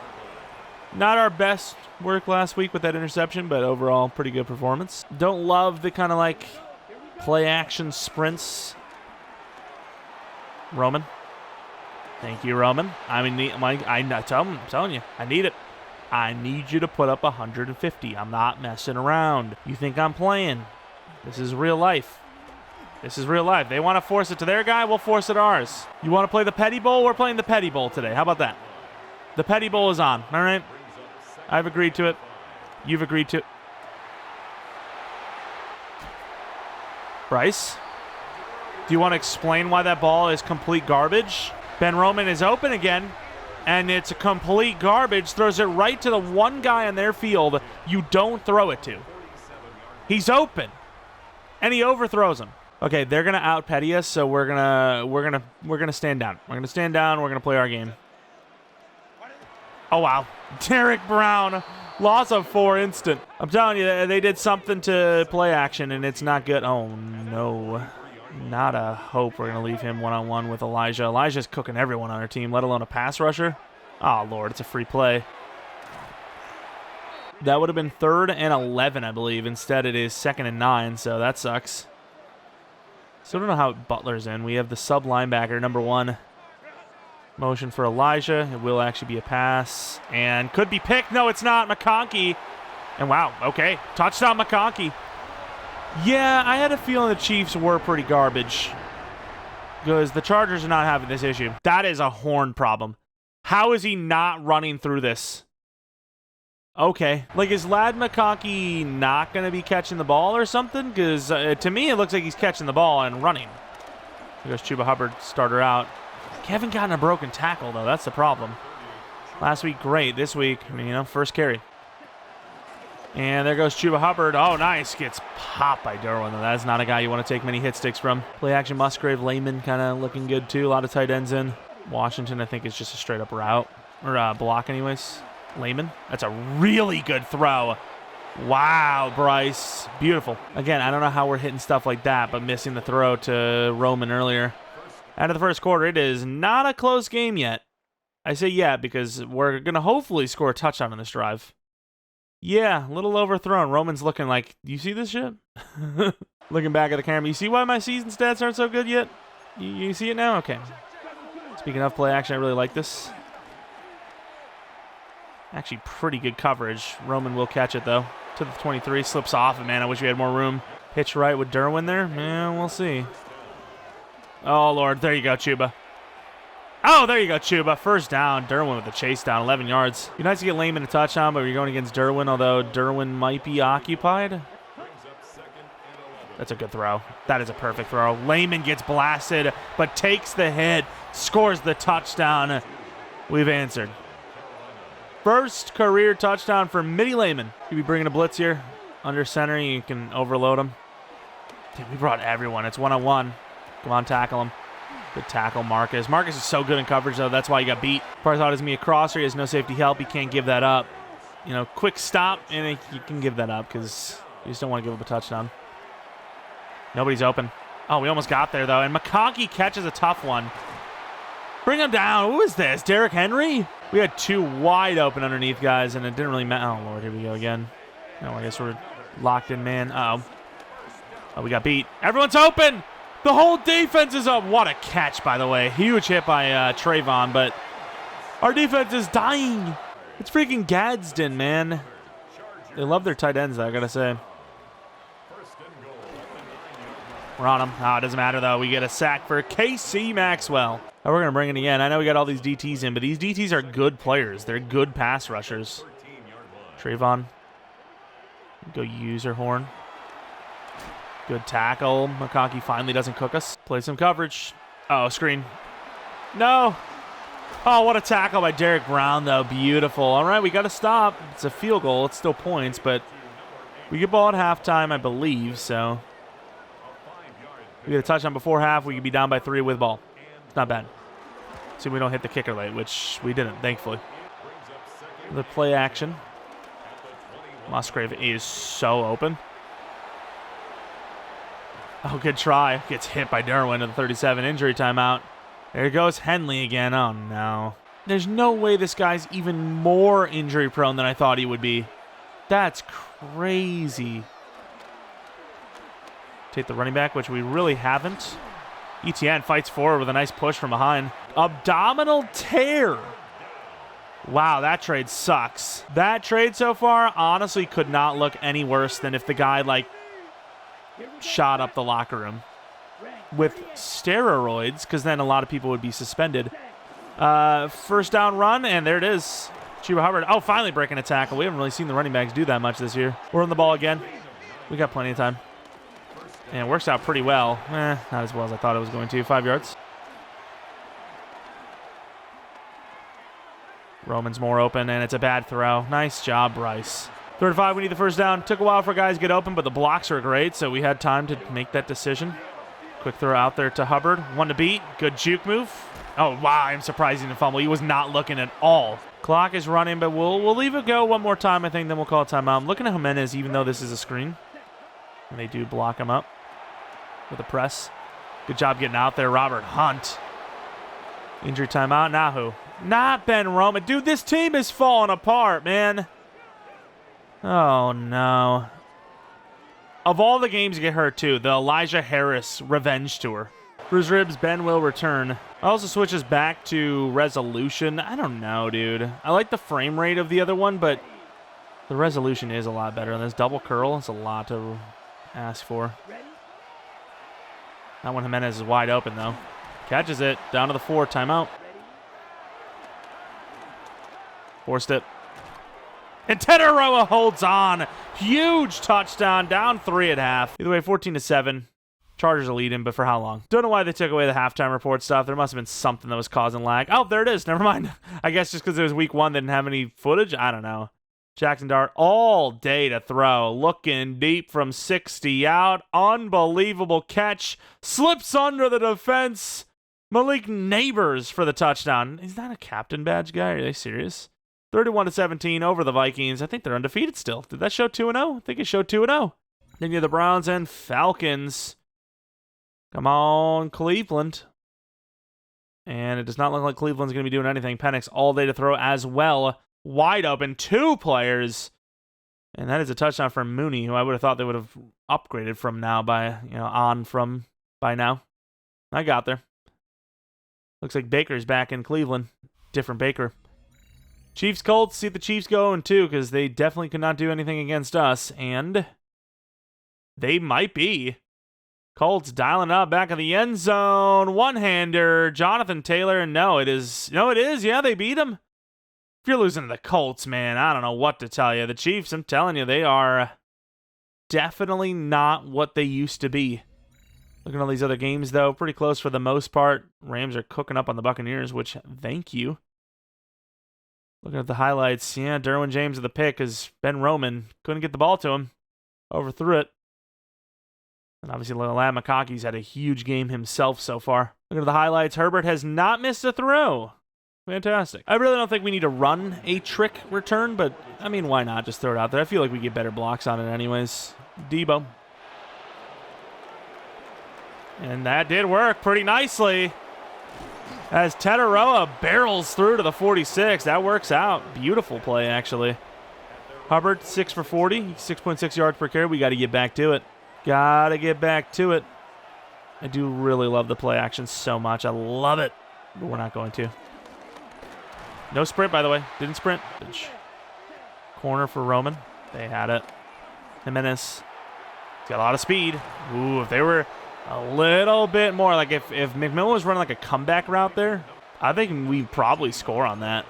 Not our best work last week with that interception, but overall pretty good performance. Don't love the kind of like play action sprints. Roman. Thank you, Roman. I mean, I'm telling you, I need it. I need you to put up 150. I'm not messing around. You think I'm playing? This is real life. This is real life. They want to force it to their guy, we'll force it ours. You want to play the Petty Bowl? We're playing the Petty Bowl today. How about that? The Petty Bowl is on, all right? I've agreed to it. You've agreed to it. Bryce, do you want to explain why that ball is complete garbage? Ben Roman is open again, and it's a complete garbage. Throws it right to the one guy on their field you don't throw it to. He's open, and he overthrows him. Okay, they're gonna out-petty us, so we're gonna stand down. We're gonna stand down. We're gonna play our game. Oh wow, Derek Brown, loss of 4 instant. I'm telling you, they did something to play action, and it's not good. Oh no, Not a hope we're going to leave him one-on-one with Elijah. Elijah's cooking everyone on our team, let alone a pass rusher. Oh, Lord, it's a free play. That would have been 3rd and 11, I believe. Instead, it is 2nd and 9, so that sucks. Still don't know how Butler's in. We have the sub linebacker, number 1. Motion for Elijah. It will actually be a pass. And could be picked. No, it's not. McConkey. And wow, okay. Touchdown, McConkey. Yeah, I had a feeling the Chiefs were pretty garbage. Because the Chargers are not having this issue. That is a horn problem. How is he not running through this? Okay. Like, is Lad McConkey not going to be catching the ball or something? Because to me, it looks like he's catching the ball and running. Here goes Chuba Hubbard, starter out. Haven't gotten a broken tackle, though. That's the problem. Last week, great. This week, I mean, you know, first carry. And there goes Chuba Hubbard. Oh, nice. Gets popped by Derwin, though. That's not a guy you want to take many hit sticks from. Play action Musgrave, Lehman kind of looking good, too. A lot of tight ends in. Washington, I think, is just a straight-up route. Or block, anyways. Lehman. That's a really good throw. Wow, Bryce. Beautiful. Again, I don't know how we're hitting stuff like that, but missing the throw to Roman earlier. Out of the first quarter, it is not a close game yet. I say yeah because we're going to hopefully score a touchdown on this drive. Yeah, a little overthrown. Roman's looking like, you see this shit? Looking back at the camera. You see why my season stats aren't so good yet? You see it now? Okay. Speaking of play action, I really like this. Actually, pretty good coverage. Roman will catch it, though. To the 23. Slips off it, man. I wish we had more room. Pitch right with Derwin there. Yeah, we'll see. Oh, Lord. There you go, Chuba. Oh, there you go, Chuba. First down. Derwin with the chase down. 11 yards. Be nice to get Lehman a touchdown, but you're going against Derwin, although Derwin might be occupied. That's a good throw. That is a perfect throw. Lehman gets blasted, but takes the hit. Scores the touchdown. We've answered. First career touchdown for Mitty Lehman. Could be bringing a blitz here. Under center, you can overload him. Dude, we brought everyone. It's one-on-one. Come on, tackle him. Good tackle, Marcus. Marcus is so good in coverage, though. That's why he got beat. Probably thought it was going to be a crosser. He has no safety help. He can't give that up. You know, quick stop, and you can give that up because you just don't want to give up a touchdown. Nobody's open. Oh, we almost got there, though. And McConkey catches a tough one. Bring him down. Who is this? Derrick Henry? We had 2 wide open underneath guys, and it didn't really matter. Oh, Lord, here we go again. Oh, I guess we're locked in, man. Uh-oh. Oh, we got beat. Everyone's open! The whole defense is up. What a catch, by the way. Huge hit by Trayvon, but our defense is dying. It's freaking Gadsden, man. They love their tight ends, though, I gotta say. We're on them. Oh, it doesn't matter, though. We get a sack for K.C. Maxwell. Oh, we're going to bring it again. I know we got all these DTs in, but these DTs are good players. They're good pass rushers. Trayvon. Go user horn. Good tackle. McConkey finally doesn't cook us. Play some coverage. Oh, screen. No. Oh, what a tackle by Derek Brown, though. Beautiful. All right, we got to stop. It's a field goal. It's still points, but we get ball at halftime, I believe, so we get a touchdown before half. We could be down by 3 with ball. It's not bad. See, we don't hit the kicker late, which we didn't, thankfully. The play action. Musgrave is so open. Oh, good try. Gets hit by Derwin at the 37 injury timeout. There goes Henley again. Oh, no. There's no way this guy's even more injury prone than I thought he would be. That's crazy. Take the running back, which we really haven't. Etienne fights forward with a nice push from behind. Abdominal tear. Wow, that trade sucks. That trade so far honestly could not look any worse than if the guy, like, shot up the locker room with steroids, because then a lot of people would be suspended. First down run, and there it is. Chuba Hubbard. Oh, finally breaking a tackle. We haven't really seen the running backs do that much this year. We're on the ball again. We got plenty of time. And it works out pretty well. Not as well as I thought it was going to. 5 yards. Roman's more open, and it's a bad throw. Nice job, Bryce. 3rd and 5, we need the first down. Took a while for guys to get open, but the blocks are great, so we had time to make that decision. Quick throw out there to Hubbard. 1 to beat. Good juke move. Oh, wow, I'm surprised he didn't fumble. He was not looking at all. Clock is running, but we'll leave it go one more time, I think, then we'll call a timeout. I'm looking at Jimenez, even though this is a screen. And they do block him up with a press. Good job getting out there, Robert Hunt. Injury timeout. Now who? Not Ben Roman. Dude, this team is falling apart, man. Oh, no. Of all the games to get hurt, too, the Elijah Harris Revenge Tour. Bruise ribs, Ben will return. Also switches back to resolution. I don't know, dude. I like the frame rate of the other one, but the resolution is a lot better. And this double curl, it's a lot to ask for. That one, Jimenez is wide open, though. Catches it. Down to the 4. Timeout. Forced it. And Teteroa holds on. Huge touchdown. Down 3 at half. Either way, 14-7. Chargers are leading, but for how long? Don't know why they took away the halftime report stuff. There must have been something that was causing lag. Oh, there it is. Never mind. I guess just because it was week 1, they didn't have any footage. I don't know. Jackson Dart all day to throw. Looking deep from 60 out. Unbelievable catch. Slips under the defense. Malik Neighbors for the touchdown. Is that a captain badge guy? Are they serious? 31-17 over the Vikings. I think they're undefeated still. Did that show 2-0? I think it showed 2-0. Then you have the Browns and Falcons. Come on, Cleveland. And it does not look like Cleveland's going to be doing anything. Penix all day to throw as well. Wide open. 2 players. And that is a touchdown from Mooney, who I would have thought they would have upgraded from now by now. I got there. Looks like Baker's back in Cleveland. Different Baker. Chiefs Colts, see if the Chiefs go in too, because they definitely could not do anything against us. And they might be. Colts dialing up back in the end zone. One-hander. Jonathan Taylor. No, it is. Yeah, they beat him. If you're losing to the Colts, man, I don't know what to tell you. The Chiefs, I'm telling you, they are definitely not what they used to be. Looking at all these other games, though, pretty close for the most part. Rams are cooking up on the Buccaneers, which, thank you. Looking at the highlights, yeah, Derwin James with the pick as Ben Roman couldn't get the ball to him. Overthrew it. And obviously, Ladd McConkey's had a huge game himself so far. Look at the highlights. Herbert has not missed a throw. Fantastic. I really don't think we need to run a trick return, but, I mean, why not? Just throw it out there. I feel like we get better blocks on it anyways. Debo. And that did work pretty nicely. As Teteroa barrels through to the 46. That works out. Beautiful play, actually. Hubbard, 6 for 40. 6.6 yards per carry. We got to get back to it. Got to get back to it. I do really love the play action so much. I love it. But we're not going to. No sprint, by the way. Didn't sprint. Corner for Roman. They had it. Jimenez. He's got a lot of speed. Ooh, if they were a little bit more, like if McMillan was running like a comeback route there, I think we'd probably score on that.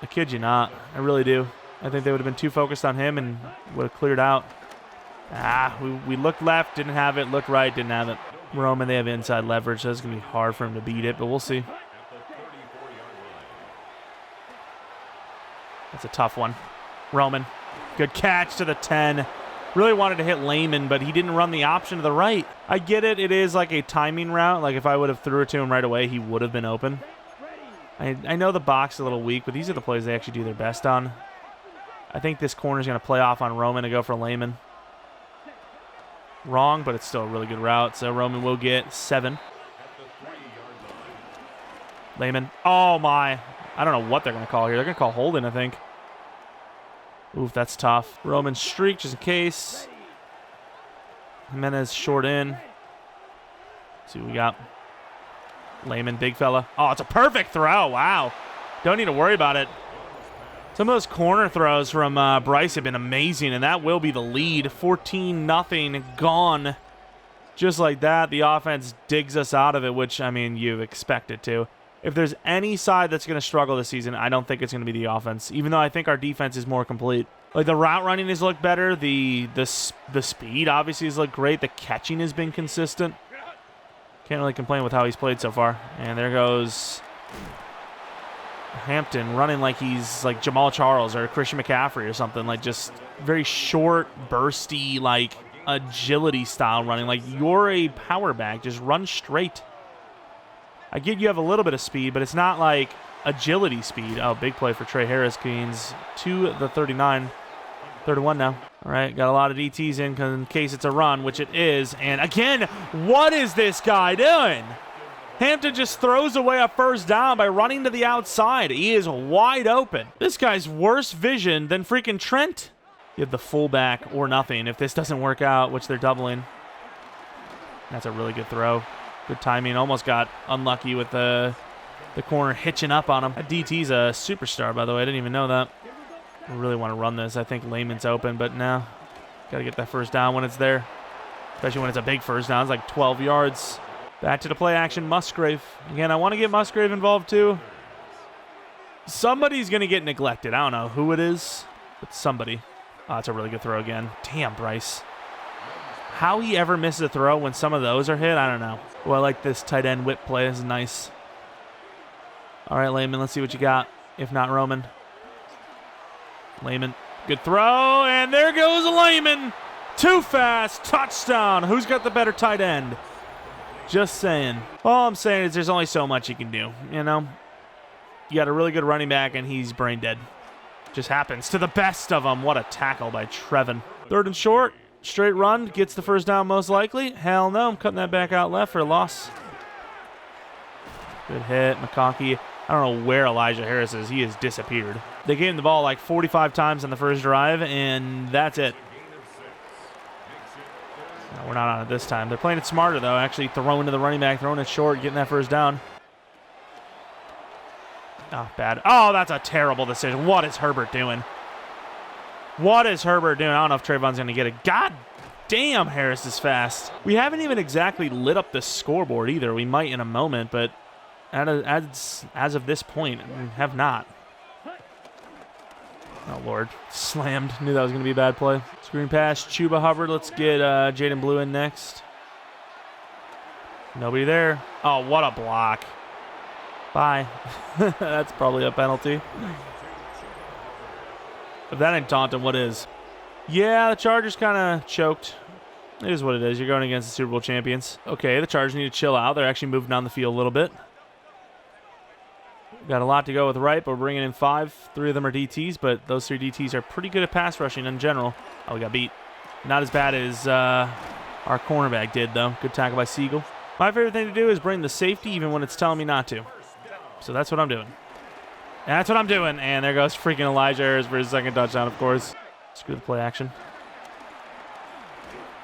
I kid you not. I really do. I think they would have been too focused on him and would have cleared out. We looked left, didn't have it. Looked right, didn't have it. Roman, they have inside leverage, so it's going to be hard for him to beat it, but we'll see. That's a tough one. Roman, good catch to the 10. Really wanted to hit Lehman, but he didn't run the option to the right. I get it. It is like a timing route. Like if I would have threw it to him right away, he would have been open. I know the box is a little weak, but these are the plays they actually do their best on. I think this corner is going to play off on Roman to go for Lehman. Wrong, but it's still a really good route. So Roman will get 7. Lehman. Oh, my. I don't know what they're going to call here. They're going to call holding, I think. Oof, that's tough. Roman streak, just in case. Jimenez short in. Let's see what we got. Lehman, big fella. Oh, it's a perfect throw. Wow. Don't need to worry about it. Some of those corner throws from Bryce have been amazing, and that will be the lead. 14-0, gone. Just like that, the offense digs us out of it, which, I mean, you expect it to. If there's any side that's going to struggle this season, I don't think it's going to be the offense, even though I think our defense is more complete. Like, the route running has looked better. The speed, obviously, has looked great. The catching has been consistent. Can't really complain with how he's played so far. And there goes Hampton running like he's like Jamal Charles or Christian McCaffrey or something. Like, just very short, bursty, like, agility style running. Like, you're a power back. Just run straight. I get you have a little bit of speed, but it's not like agility speed. Oh, big play for Trey Harris. Gains to the 39. 31 now. All right, got a lot of DTs in case it's a run, which it is. And again, what is this guy doing? Hampton just throws away a first down by running to the outside. He is wide open. This guy's worse vision than freaking Trent. You have the fullback or nothing if this doesn't work out, which they're doubling. That's a really good throw. Good timing. Almost got unlucky with the corner hitching up on him. That DT's a superstar, by the way. I didn't even know that. I really want to run this. I think Layman's open, but no. Got to get that first down when it's there. Especially when it's a big first down. It's like 12 yards. Back to the play action, Musgrave. Again, I want to get Musgrave involved too. Somebody's going to get neglected. I don't know who it is, but somebody. Oh, that's a really good throw again. Damn, Bryce. How he ever misses a throw when some of those are hit, I don't know. Oh, I like this tight end whip play. This is nice. All right, Layman, let's see what you got. If not, Roman. Layman, good throw, and there goes Layman. Too fast, touchdown. Who's got the better tight end? Just saying. All I'm saying is there's only so much you can do, you know? You got a really good running back, and he's brain dead. Just happens to the best of them. What a tackle by Trevin. 3rd and short. Straight run. Gets the first down most likely. Hell no. I'm cutting that back out left for a loss. Good hit. McConkey. I don't know where Elijah Harris is. He has disappeared. They gave him the ball like 45 times on the first drive, and that's it. No, we're not on it this time. They're playing it smarter, though. Actually throwing to the running back, throwing it short, getting that first down. Oh, bad. Oh, that's a terrible decision. What is Herbert doing? What is Herbert doing? I don't know if Trayvon's going to get it. God damn, Harris is fast. We haven't even exactly lit up the scoreboard either. We might in a moment, but as of this point, we have not. Oh, Lord. Slammed. Knew that was going to be a bad play. Screen pass. Chuba Hubbard. Let's get Jaden Blue in next. Nobody there. Oh, what a block. Bye. That's probably a penalty. If that ain't taunting, what is? Yeah, the Chargers kind of choked. It is what it is. You're going against the Super Bowl champions. Okay, the Chargers need to chill out. They're actually moving down the field a little bit. Got a lot to go with right, but we're bringing in 5. 3 of them are DTs, but those 3 DTs are pretty good at pass rushing in general. Oh, we got beat. Not as bad as our cornerback did, though. Good tackle by Siegel. My favorite thing to do is bring the safety even when it's telling me not to. So that's what I'm doing. That's what I'm doing. And there goes freaking Elijah Harris for his second touchdown, of course. Screw the play action.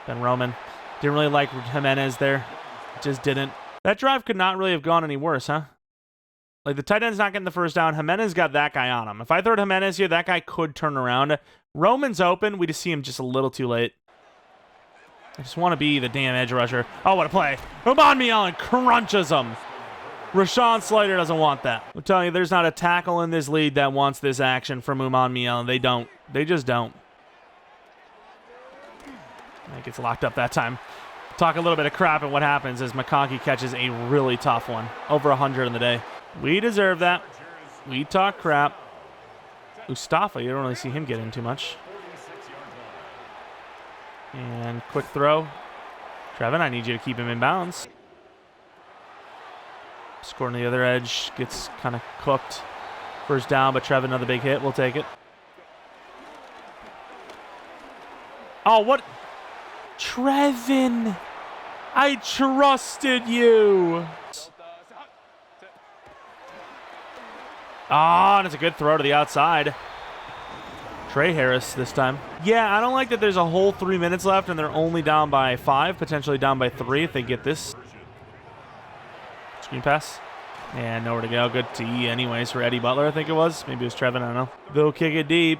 Ben Roman. Didn't really like Jimenez there. Just didn't. That drive could not really have gone any worse, huh? Like, the tight end's not getting the first down. Jimenez got that guy on him. If I throw Jimenez here, that guy could turn around. Roman's open. We just see him just a little too late. I just want to be the damn edge rusher. Oh, what a play. Umon Allen crunches him. Rashawn Slater doesn't want that. I'm telling you, there's not a tackle in this league that wants this action from Umon Allen. They don't. They just don't. I think it's locked up that time. Talk a little bit of crap, and what happens is McConkey catches a really tough one. Over 100 in the day. We deserve that. We talk crap. Mustafa, you don't really see him get in too much. And quick throw. Trevin, I need you to keep him in bounds. Scoring the other edge. Gets kind of cooked. First down, but Trevin, another big hit. We'll take it. Oh, what? Trevin! I trusted you! Ah, and it's a good throw to the outside. Trey Harris this time. Yeah, I don't like that there's a whole 3 minutes left and they're only down by 5, potentially down by 3 if they get this. Screen pass. And nowhere to go. Good to E anyways for Eddie Butler, I think it was. Maybe it was Trevin, I don't know. They'll kick it deep.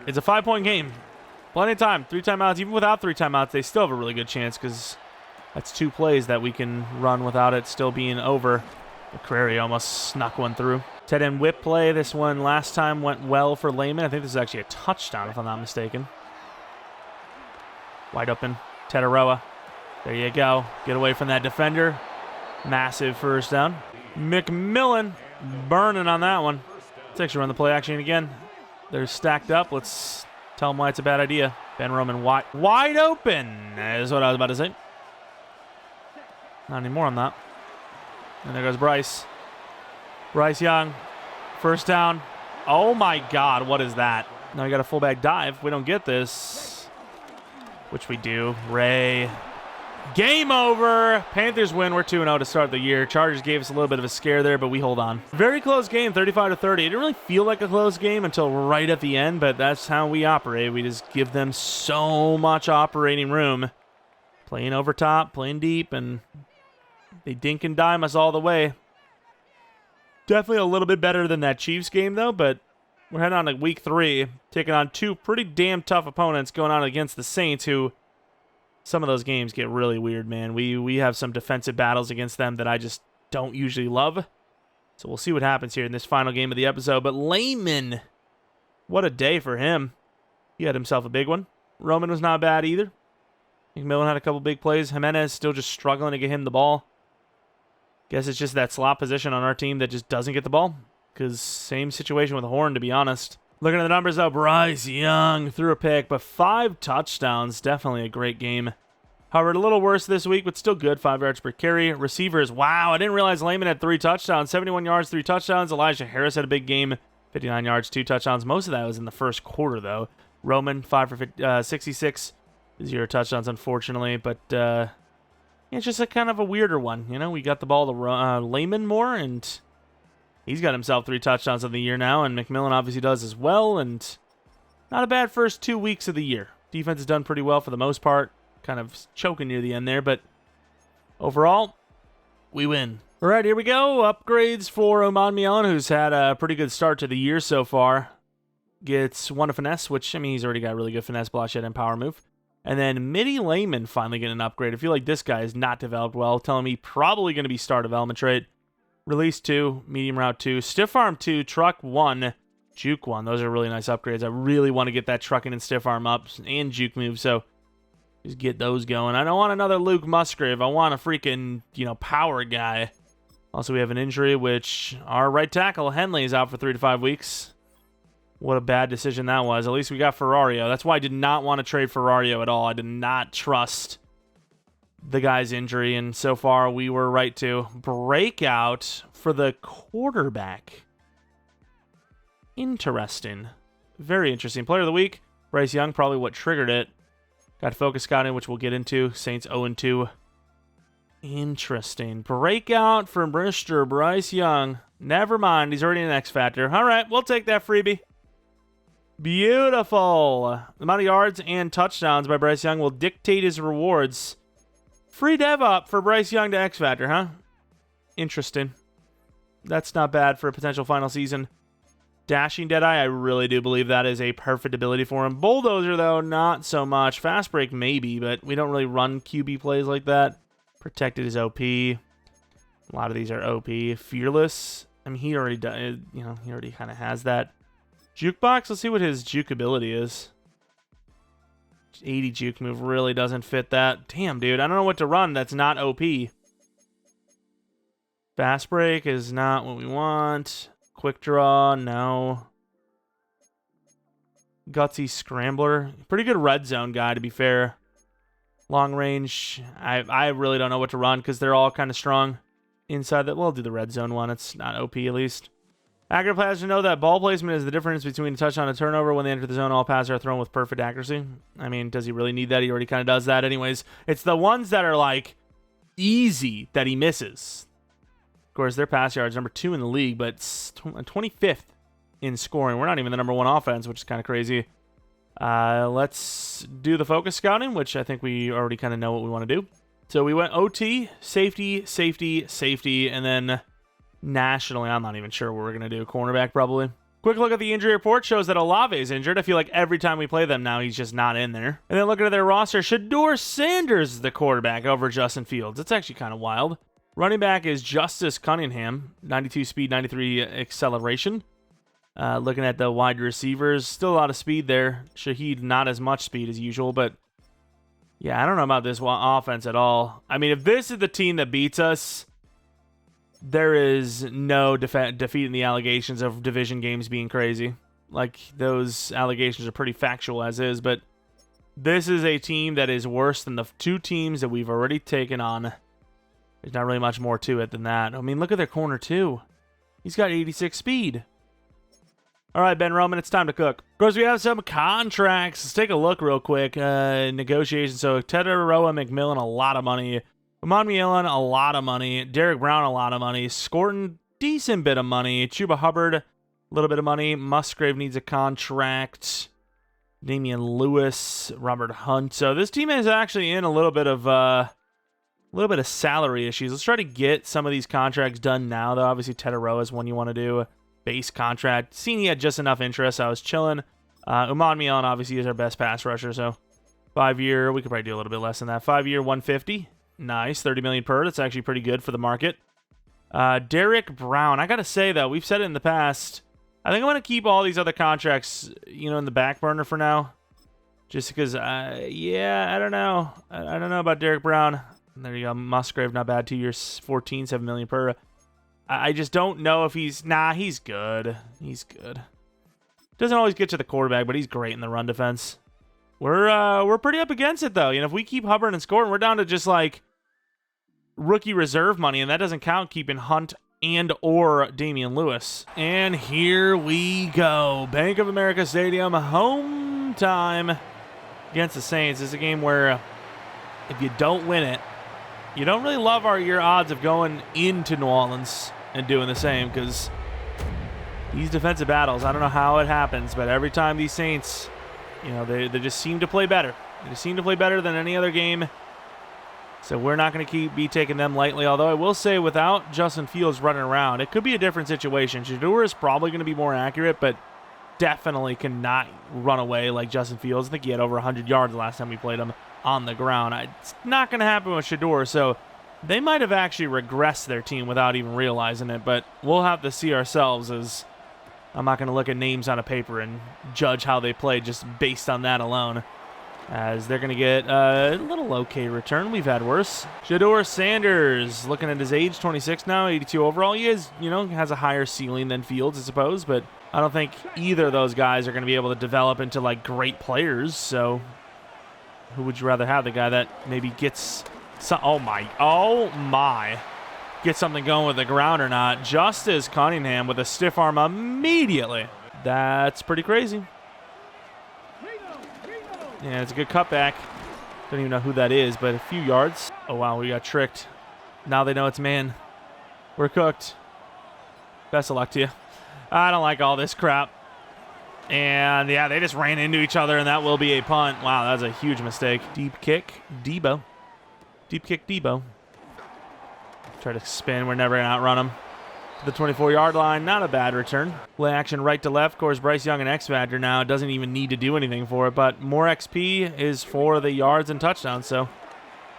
It's a 5-point game. Plenty of time. 3 timeouts. Even without 3 timeouts, they still have a really good chance because that's 2 plays that we can run without it still being over. McCrary almost snuck one through. Tight end whip play. This one last time went well for Layman. I think this is actually a touchdown, if I'm not mistaken. Wide open. Tetaroa. There you go. Get away from that defender. Massive first down. McMillan burning on that one. Let's actually run the play action again. They're stacked up. Let's tell them why it's a bad idea. Ben Roman wide open is what I was about to say. Not anymore on that. And there goes Bryce. Bryce Young. First down. Oh, my God. What is that? Now we got a fullback dive. If we don't get this, which we do. Ray. Game over. Panthers win. We're 2-0 to start the year. Chargers gave us a little bit of a scare there, but we hold on. Very close game, 35-30. It didn't really feel like a close game until right at the end, but that's how we operate. We just give them so much operating room. Playing over top, playing deep, and they dink and dime us all the way. Definitely a little bit better than that Chiefs game, though, but we're heading on to week 3, taking on 2 pretty damn tough opponents going on against the Saints, who some of those games get really weird, man. We have some defensive battles against them that I just don't usually love. So we'll see what happens here in this final game of the episode. But Layman, what a day for him. He had himself a big one. Roman was not bad either. McMillan had a couple big plays. Jimenez still just struggling to get him the ball. Guess it's just that slot position on our team that just doesn't get the ball. Because same situation with Horn, to be honest. Looking at the numbers, though, Bryce Young threw a pick, but 5 touchdowns. Definitely a great game. However, a little worse this week, but still good. 5 yards per carry. Receivers, wow, I didn't realize Layman had 3 touchdowns. 71 yards, 3 touchdowns. Elijah Harris had a big game. 59 yards, 2 touchdowns. Most of that was in the first quarter, though. Roman, 5 for 66. 0 touchdowns, unfortunately. But it's just a kind of a weirder one. You know, we got the ball to Layman more, and he's got himself 3 touchdowns of the year now, and McMillan obviously does as well, and not a bad first 2 weeks of the year. Defense has done pretty well for the most part. Kind of choking near the end there, but overall, we win. All right, here we go. Upgrades for Oman Milan, who's had a pretty good start to the year so far. Gets 1 to finesse, which, I mean, he's already got really good finesse, block shed, and power move. And then Mitty Layman finally getting an upgrade. I feel like this guy is not developed well, telling me probably going to be star development trait. Release 2, medium route 2, stiff arm 2, truck 1, juke 1. Those are really nice upgrades. I really want to get that trucking and stiff arm up and juke move, so just get those going. I don't want another Luke Musgrave. I want a freaking, power guy. Also, we have an injury, which our right tackle, Henley, is out for 3 to 5 weeks. What a bad decision that was. At least we got Ferrario. That's why I did not want to trade Ferrario at all. I did not trust the guy's injury, and so far we were right to. Breakout for the quarterback. Interesting. Very interesting. Player of the week, Bryce Young, probably what triggered it. Got focus scouting, which we'll get into. Saints 0-2. Interesting. Breakout from Mr. Bryce Young. Never mind, he's already an X Factor. All right, we'll take that freebie. Beautiful. The amount of yards and touchdowns by Bryce Young will dictate his rewards. Free dev up for Bryce Young to X Factor, huh? Interesting. That's not bad for a potential final season. Dashing Deadeye, I really do believe that is a perfect ability for him. Bulldozer, though, not so much. Fast Break, maybe, but we don't really run QB plays like that. Protected is OP. A lot of these are OP. Fearless, I mean, he already does, he already kind of has that. Jukebox, let's see what his juke ability is. 80 juke move really doesn't fit that. Damn, dude, I don't know what to run that's not OP. Fast Break is not what we want. Quick Draw, no. Gutsy Scrambler. Pretty good red zone guy, to be fair. Long range, I really don't know what to run because they're all kind of strong. Inside that, we'll do the red zone one. It's not OP at least. Accurate players should know that ball placement is the difference between a touchdown and a turnover. When they enter the zone, all passes are thrown with perfect accuracy. I mean, does he really need that? He already kind of does that anyways. It's the ones that are, like, easy that he misses. Of course, their pass yards, number 2 in the league, but 25th in scoring. We're not even the number 1 offense, which is kind of crazy. Let's do the focus scouting, which I think we already kind of know what we want to do. So we went OT, safety, safety, safety, and then nationally, I'm not even sure what we're going to do. Cornerback, probably. Quick look at the injury report shows that Olave is injured. I feel like every time we play them now, he's just not in there. And then looking at their roster, Shador Sanders is the quarterback over Justin Fields. It's actually kind of wild. Running back is Justice Cunningham, 92 speed, 93 acceleration. Looking at the wide receivers, still a lot of speed there. Shaheed, not as much speed as usual, but yeah, I don't know about this offense at all. I mean, if this is the team that beats us, there is no defeating the allegations of division games being crazy. Like, those allegations are pretty factual as is, but this is a team that is worse than the 2 teams that we've already taken on. There's not really much more to it than that. I mean, look at their corner, too. He's got 86 speed. All right, Ben Roman, it's time to cook. Of course, we have some contracts. Let's take a look real quick. Negotiations. So, Jeromepkr, a lot of money. Madden, a lot of money. Derek Brown, a lot of money. Scorton, decent bit of money. Chuba Hubbard, a little bit of money. Musgrave needs a contract. Damian Lewis, Robert Hunt. So, this team is actually in a little bit of salary issues. Let's try to get some of these contracts done now, though. Obviously, Tedero is one you want to do. Base contract. Seen he had just enough interest. I was chilling. Madden obviously is our best pass rusher, so 5-year, we could probably do a little bit less than that. 5-year, 150. Nice. 30 million per. That's actually pretty good for the market. Derek Brown. I got to say, though, we've said it in the past. I think I'm going to keep all these other contracts, in the back burner for now. Just because, I don't know. I don't know about Derek Brown. There you go. Musgrave, not bad. 2 years, 14, 7 million per. I just don't know if he's... Nah, he's good. He's good. Doesn't always get to the quarterback, but he's great in the run defense. We're pretty up against it, though. If we keep Hubbard and Scorton, we're down to just, rookie reserve money, and that doesn't count keeping Hunt and or Damian Lewis. And here we go. Bank of America Stadium, home time against the Saints. This is a game where if you don't win it, you don't really love your odds of going into New Orleans and doing the same, because these defensive battles, I don't know how it happens, but every time these Saints, they just seem to play better. They just seem to play better than any other game. So we're not going to be taking them lightly, although I will say without Justin Fields running around, it could be a different situation. Shedeur is probably going to be more accurate, but definitely cannot run away like Justin Fields. I think he had over 100 yards the last time we played him on the ground. It's not going to happen with Shedeur, so they might have actually regressed their team without even realizing it, but we'll have to see ourselves, as I'm not going to look at names on a paper and judge how they play just based on that alone, as they're going to get a little okay return. We've had worse. Shedeur Sanders, looking at his age, 26 now, 82 overall. He is, has a higher ceiling than Fields, I suppose, but I don't think either of those guys are going to be able to develop into, great players, so who would you rather have? The guy that maybe gets some, oh my, get something going with the ground or not? Justice Cunningham with a stiff arm immediately. That's pretty crazy. Yeah, it's a good cutback. Don't even know who that is, but a few yards. Oh, wow, we got tricked. Now they know it's man. We're cooked. Best of luck to you. I don't like all this crap. And, yeah, they just ran into each other, and that will be a punt. Wow, that was a huge mistake. Deep kick, Debo. Deep kick, Debo. Try to spin. We're never going to outrun him. To the 24-yard line. Not a bad return. Play action right to left. Of course, Bryce Young and X-Factor now doesn't even need to do anything for it, but more XP is for the yards and touchdowns, so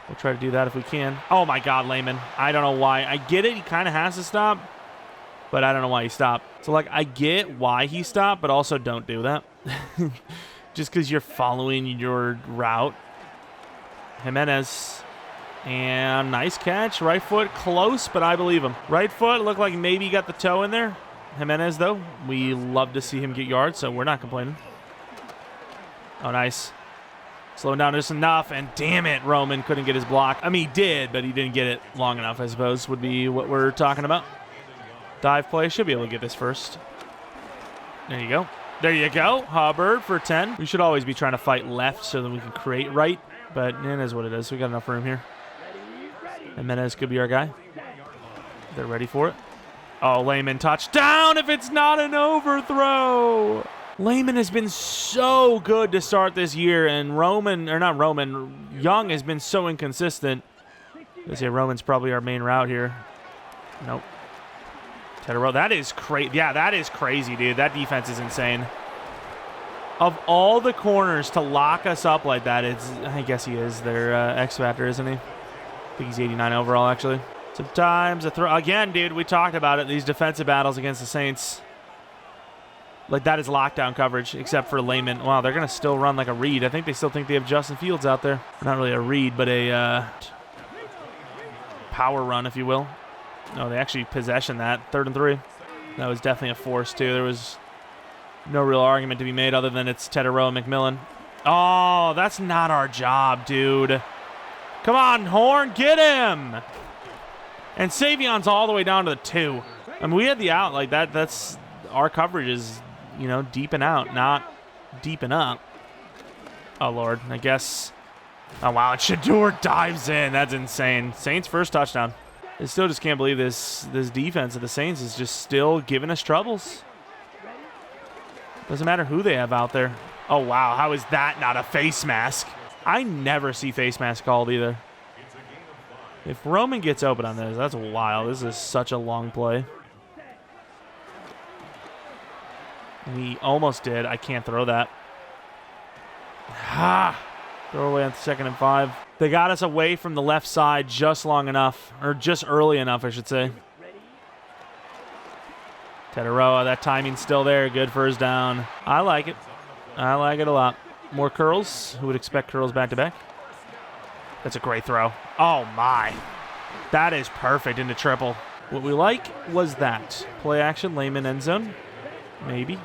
we'll try to do that if we can. Oh, my God, Lehman. I don't know why. I get it. He kind of has to stop, but I don't know why he stopped. So, I get why he stopped, but also don't do that. Just because you're following your route. Jimenez. And nice catch. Right foot close, but I believe him. Right foot looked like maybe he got the toe in there. Jimenez, though, we love to see him get yards, so we're not complaining. Oh, nice. Slowing down just enough, and damn it, Roman couldn't get his block. I mean, he did, but he didn't get it long enough, I suppose, would be what we're talking about. Dive play. Should be able to get this first. There you go. There you go. Hubbard for 10. We should always be trying to fight left so that we can create right, but it is what it is. We got enough room here. And Menez could be our guy. They're ready for it. Oh, Lehman touchdown if it's not an overthrow. Lehman has been so good to start this year, and Young has been so inconsistent. Let's say Roman's probably our main route here. Nope. Tedero, that is crazy. Yeah, that is crazy, dude. That defense is insane. Of all the corners to lock us up like that, I guess he is their X-Factor, isn't he? I think he's 89 overall, actually. Sometimes a throw. Again, dude, we talked about it. These defensive battles against the Saints. That is lockdown coverage, except for Lehman. Wow, they're going to still run like a read. I think they still think they have Justin Fields out there. Not really a read, but a power run, if you will. No, they actually possession that. 3rd and 3. That was definitely a force, too. There was no real argument to be made other than it's Jeromepkr. Oh, that's not our job, dude. Come on, Horn, get him. And Savion's all the way down to the 2. I mean, we had the out like that. That's our coverage is you know, deeping out, not deeping up. Oh, Lord. I guess. Oh, wow. Shador dives in. That's insane. Saints' first touchdown. I still just can't believe this defense of the Saints is just still giving us troubles. Doesn't matter who they have out there. Oh, wow. How is that not a face mask? I never see face mask called either. If Roman gets open on this, that's wild. This is such a long play. We almost did. I can't throw that. Throw away on 2nd and 5. They got us away from the left side just long enough, or just early enough, I should say. Tetaroa, that timing's still there. Good first down. I like it. I like it a lot. More curls. Who would expect curls back-to-back? That's a great throw. Oh, my. That is perfect into triple. What we like was that. Play action, Layman end zone. Maybe.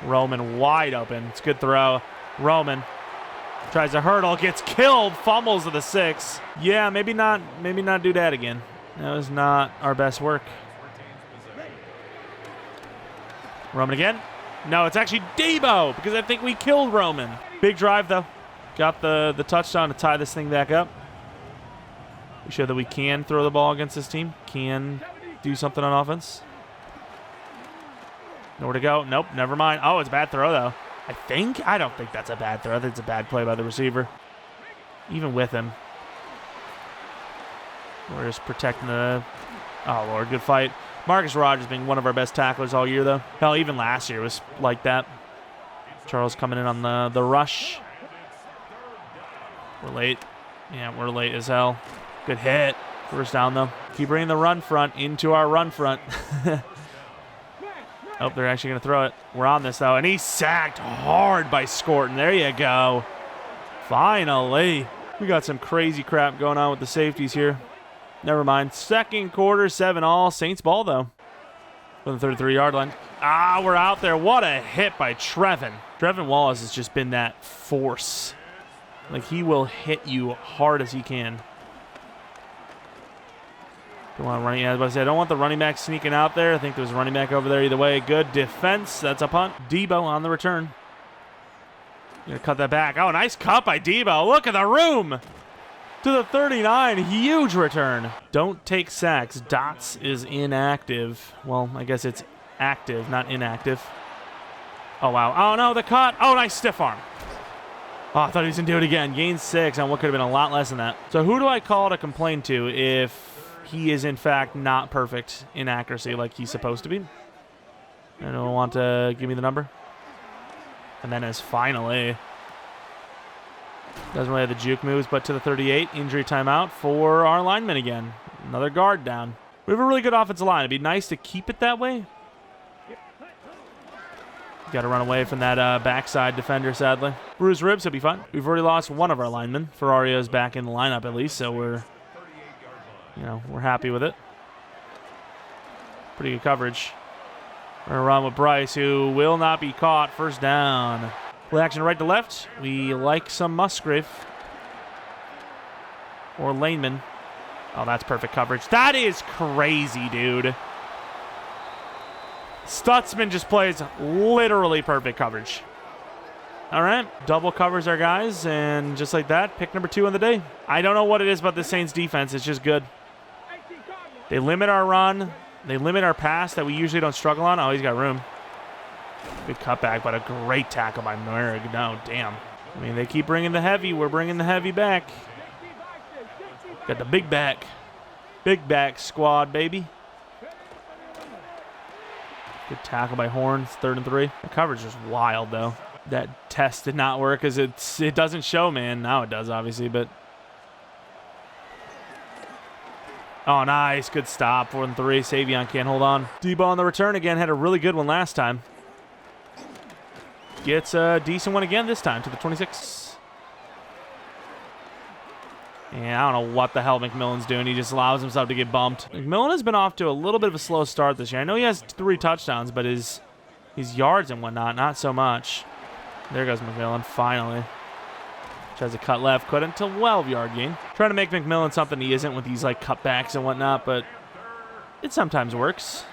Roman wide open. It's a good throw. Roman tries to hurdle, gets killed, fumbles to the 6. Yeah, maybe not do that again. That was not our best work. Roman again. No, it's actually Debo, because I think we killed Roman. Big drive, though. Got the touchdown to tie this thing back up. We show that we can throw the ball against this team. Can do something on offense. Nowhere to go. Nope, never mind. Oh, it's a bad throw, though. I don't think that's a bad throw. I think it's a bad play by the receiver. Even with him. We're just protecting the... Oh, Lord, good fight. Marcus Rogers being one of our best tacklers all year, though. Hell, even last year was like that. Charles coming in on the rush. We're late. Yeah, we're late as hell. Good hit. First down, though. Keep bringing the run front into our run front. Oh, they're actually going to throw it. We're on this, though. And he's sacked hard by Scorton. There you go. Finally. We got some crazy crap going on with the safeties here. Never mind. Second quarter, 7-all. Saints ball, though. From the 33-yard line. Ah, we're out there. What a hit by Trevin. Trevin Wallace has just been that force. Like, he will hit you hard as he can. Don't want running. I was about to say, I don't want the running back sneaking out there. I think there's a running back over there either way. Good defense. That's a punt. Debo on the return. Gonna cut that back. Oh, nice cut by Debo. Look at the room. To the 39. Huge return. Don't take sacks. Dots is inactive. Well, I guess it's active, not inactive. Oh, wow. Oh, no, the cut. Oh, nice stiff arm. Oh, I thought he was going to do it again. Gain 6 on what could have been a lot less than that. So who do I call to complain to if he is, in fact, not perfect in accuracy like he's supposed to be? Anyone want to give me the number? And then is finally. Doesn't really have the juke moves, but to the 38. Injury timeout for our lineman again. Another guard down. We have a really good offensive line. It'd be nice to keep it that way. Got to run away from that backside defender, sadly. Bruised ribs, he'll be fine. We've already lost one of our linemen. Ferrario's back in the lineup at least, so we're happy with it. Pretty good coverage. We're going to run with Bryce, who will not be caught. First down. Play action right to left. We like some Musgrave. Or Laneman. Oh, that's perfect coverage. That is crazy, dude. Stutzman just plays literally perfect coverage. All right, double covers our guys, and just like that, pick number 2 on the day. I don't know what it is about the Saints defense. It's just good. They limit our run. They limit our pass that we usually don't struggle on. Oh, he's got room. Good cutback, but a great tackle by Merrick. No, damn. I mean, they keep bringing the heavy. We're bringing the heavy back. Got the big back. Big back squad, baby. Good tackle by Horn. It's 3rd and 3. The coverage is wild, though. That test did not work because it doesn't show, man. Now it does, obviously, but... Oh, nice. Good stop. 4th and 3. Savion can't hold on. Debo on the return again. Had a really good one last time. Gets a decent one again this time to the 26. Yeah, I don't know what the hell McMillan's doing. He just allows himself to get bumped. McMillan has been off to a little bit of a slow start this year. I know he has 3 touchdowns, but his yards and whatnot, not so much. There goes McMillan, finally. Tries to cut left, couldn't, till 12-yard gain. Trying to make McMillan something he isn't with these like cutbacks and whatnot, but it sometimes works.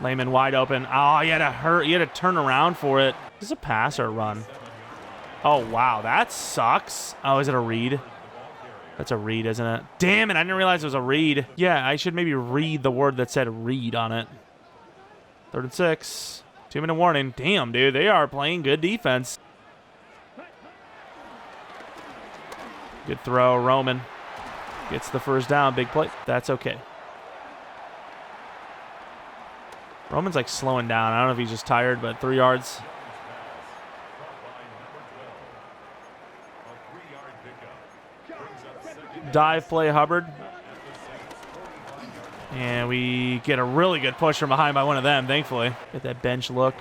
Layman wide open. Oh, he had to turn around for it. Is this a pass or a run? Oh, wow. That sucks. Oh, is it a read? That's a read, isn't it? Damn it. I didn't realize it was a read. Yeah, I should maybe read the word that said read on it. 3rd and 6. 2-minute warning. Damn, dude. They are playing good defense. Good throw. Roman gets the first down. Big play. That's okay. Roman's like slowing down. I don't know if he's just tired, but 3 yards. Dive play, Hubbard. And we get a really good push from behind by one of them, thankfully. Get that bench look.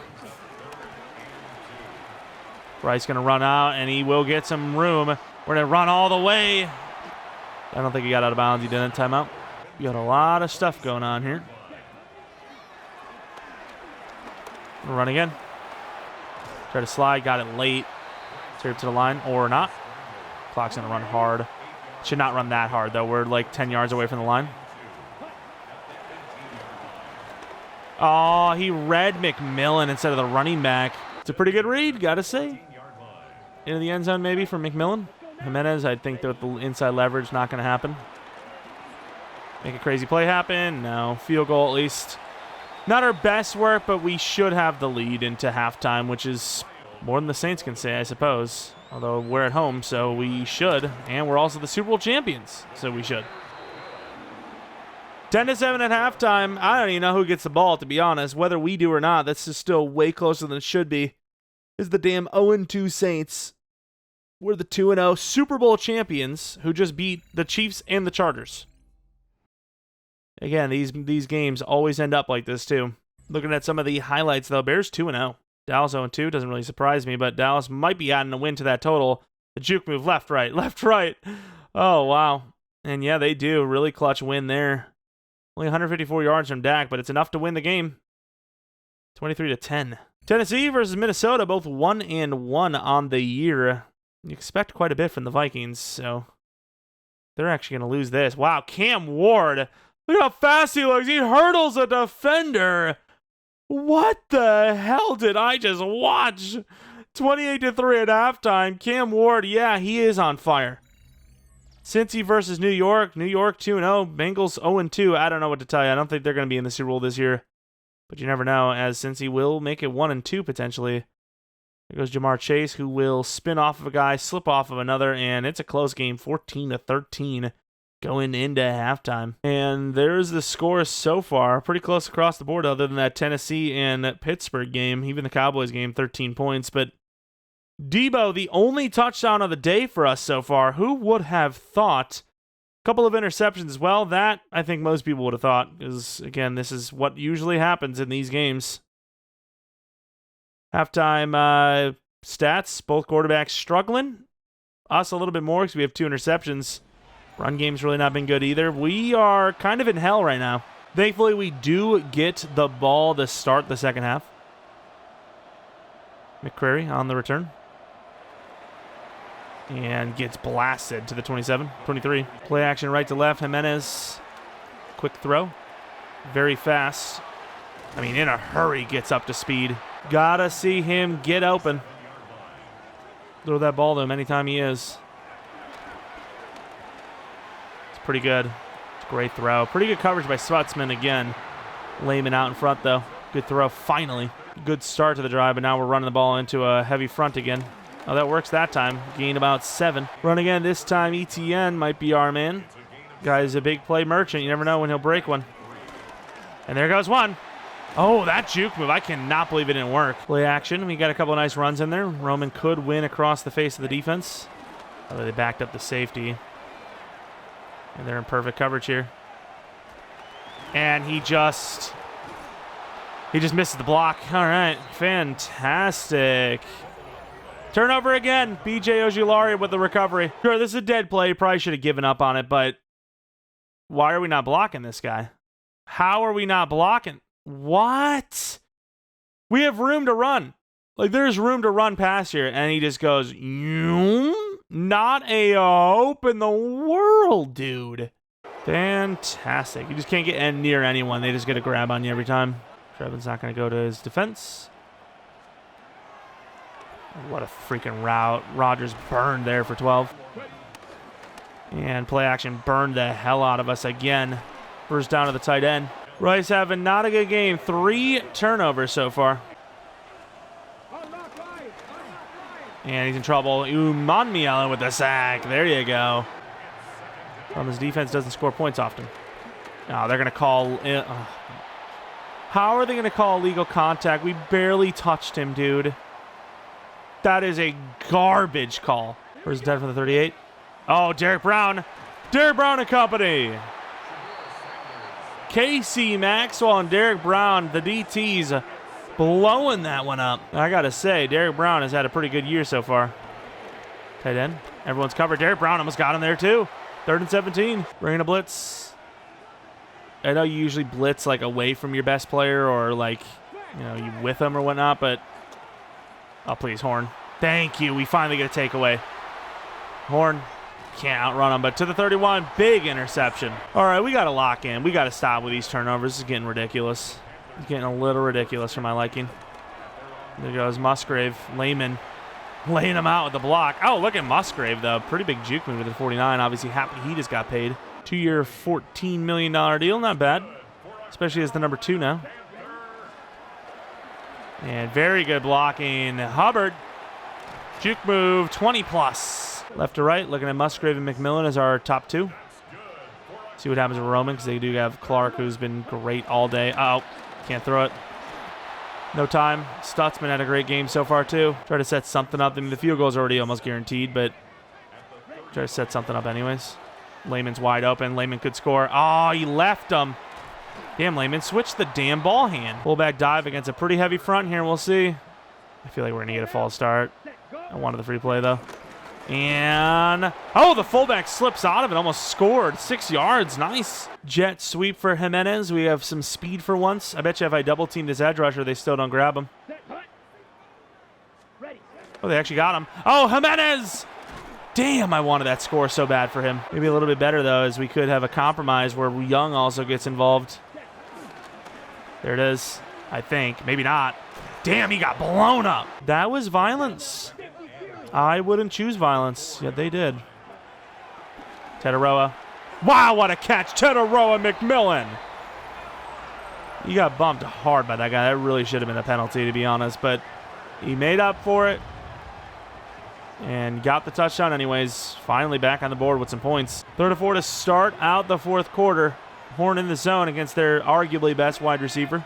Bryce going to run out, and he will get some room. We're going to run all the way. I don't think he got out of bounds. He didn't. Timeout. We got a lot of stuff going on here. Run again. Try to slide. Got it late. Straight to the line or not. Clock's going to run hard. Should not run that hard, though. We're like 10 yards away from the line. Oh, he read McMillan instead of the running back. It's a pretty good read, got to say. Into the end zone, maybe, for McMillan. Jimenez, I think that the inside leverage not going to happen. Make a crazy play happen. No. Field goal, at least. Not our best work, but we should have the lead into halftime, which is more than the Saints can say, I suppose. Although we're at home, so we should. And we're also the Super Bowl champions, so we should. 10-7 at halftime. I don't even know who gets the ball, to be honest. Whether we do or not, that's just still way closer than it should be. Is the damn 0-2 Saints. We're the 2-0 Super Bowl champions who just beat the Chiefs and the Chargers. Again, these games always end up like this, too. Looking at some of the highlights, though, Bears 2-0. Dallas 0-2 doesn't really surprise me, but Dallas might be adding a win to that total. The juke move left, right, left, right. Oh, wow. And yeah, they do. Really clutch win there. Only 154 yards from Dak, but it's enough to win the game. 23-10. Tennessee versus Minnesota, both 1-1 on the year. You expect quite a bit from the Vikings, so they're actually going to lose this. Wow, Cam Ward. Look how fast he looks. He hurdles a defender. What the hell did I just watch? 28-3 at halftime. Cam Ward, yeah, he is on fire. Cincy versus New York. New York 2-0. Bengals 0-2. I don't know what to tell you. I don't think they're going to be in the Super Bowl this year. But you never know, as Cincy will make it 1-2 potentially. There goes Jamar Chase, who will spin off of a guy, slip off of another, and it's a close game, 14-13 going into halftime. And there's the score so far. Pretty close across the board, other than that Tennessee and Pittsburgh game. Even the Cowboys game, 13 points. But Debo, the only touchdown of the day for us so far. Who would have thought? A couple of interceptions as well. That, I think most people would have thought. Because, again, this is what usually happens in these games. Halftime stats. Both quarterbacks struggling. Us a little bit more because we have 2 interceptions. Run game's really not been good either. We are kind of in hell right now. Thankfully, we do get the ball to start the second half. McCrary on the return. And gets blasted to the 27, 23. Play action right to left. Jimenez. Quick throw. Very fast. I mean, in a hurry, gets up to speed. Gotta see him get open. Throw that ball to him anytime he is. It's pretty good. It's a great throw. Pretty good coverage by Stutzman again. Layman out in front, though. Good throw, finally. Good start to the drive, but now we're running the ball into a heavy front again. Oh, that works that time. Gain about 7. Run again this time. ETN might be our man. Guy's a big play merchant. You never know when he'll break one. And there goes one. Oh, that juke move. I cannot believe it didn't work. Play action. We got a couple of nice runs in there. Roman could win across the face of the defense. Although they backed up the safety. And they're in perfect coverage here. And he just misses the block. All right. Fantastic. Turnover again. B.J. Ojulari with the recovery. Sure, this is a dead play. Probably should have given up on it, but why are we not blocking this guy? How are we not blocking? What? We have room to run. Like, there's room to run past here, and he just goes, not a hope in the world, dude. Fantastic. You just can't get near anyone. They just get a grab on you every time. Trevin's not going to go to his defense. What a freaking route. Rodgers burned there for 12. And play action burned the hell out of us again. First down to the tight end. Rice having not a good game. 3 turnovers so far. And he's in trouble. Umanmielen with the sack. There you go. His defense doesn't score points often. No, they're going to call... How are they going to call illegal contact? We barely touched him, dude. That is a garbage call. Where's the 10 for the 38? Oh, Derek Brown. Derek Brown and company. Casey Maxwell and Derek Brown, the DTs, blowing that one up. I got to say, Derek Brown has had a pretty good year so far. Tight end. Everyone's covered. Derek Brown almost got him there, too. 3rd and 17. Bringing a blitz. I know you usually blitz, like, away from your best player or, like, you know, you with them or whatnot, but... Oh, please, Horn. Thank you. We finally get a takeaway. Horn can't outrun him, but to the 31, big interception. All right, we got to lock in. We got to stop with these turnovers. This is getting ridiculous. It's getting a little ridiculous for my liking. There goes Musgrave. Lehman laying him out with the block. Oh, look at Musgrave, though. Pretty big juke move with the 49. Obviously, happy he just got paid. 2-year, $14 million deal. Not bad, especially as the number 2 now. And very good blocking. Hubbard. Juke move, 20+. Left to right, looking at Musgrave and McMillan as our top 2. See what happens with Roman, because they do have Clark, who's been great all day. Oh, can't throw it. No time. Stutzman had a great game so far, too. Try to set something up. I mean, the field goal is already almost guaranteed, but try to set something up anyways. Lehman's wide open. Lehman could score. Oh, he left him. Damn, Lehman, switch the damn ball hand. Fullback dive against a pretty heavy front here. We'll see. I feel like we're going to get a false start. I wanted the free play, though. And, oh, the fullback slips out of it. Almost scored. 6 yards. Nice. Jet sweep for Jimenez. We have some speed for once. I bet you if I double-team this edge rusher, they still don't grab him. Oh, they actually got him. Oh, Jimenez! Damn, I wanted that score so bad for him. Maybe a little bit better, though, as we could have a compromise where Young also gets involved. There it is, I think. Maybe not. Damn, he got blown up. That was violence. I wouldn't choose violence, yet they did. Tetaroa. Wow, what a catch. Tetaroa McMillan. He got bumped hard by that guy. That really should have been a penalty, to be honest, but he made up for it and got the touchdown anyways. Finally back on the board with some points. 3rd and 4 to start out the 4th quarter. Horn in the zone against their arguably best wide receiver.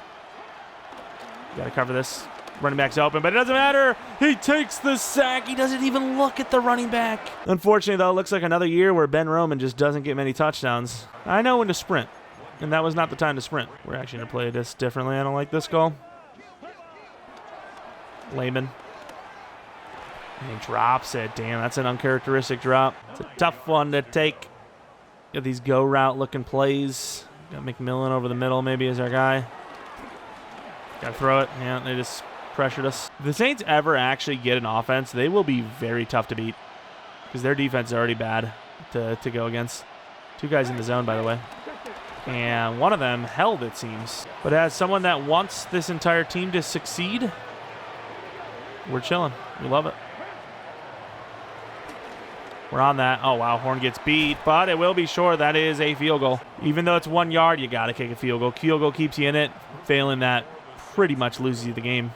Got to cover this. Running back's open, but it doesn't matter. He takes the sack. He doesn't even look at the running back. Unfortunately, though, it looks like another year where Ben Roman just doesn't get many touchdowns. I know when to sprint, and that was not the time to sprint. We're actually going to play this differently. I don't like this call. Lehman. And he drops it. Damn, that's an uncharacteristic drop. It's a tough one to take. Got these go route looking plays. Got McMillan over the middle maybe as our guy. Got to throw it. Yeah, they just pressured us. If the Saints ever actually get an offense, they will be very tough to beat because their defense is already bad to go against. 2 guys in the zone, by the way. And one of them held, it seems. But as someone that wants this entire team to succeed, we're chilling. We love it. We're on that. Oh, wow. Horn gets beat, but it will be short. That is a field goal. Even though it's 1 yard, you got to kick a field goal. Field goal keeps you in it. Failing that pretty much loses you the game.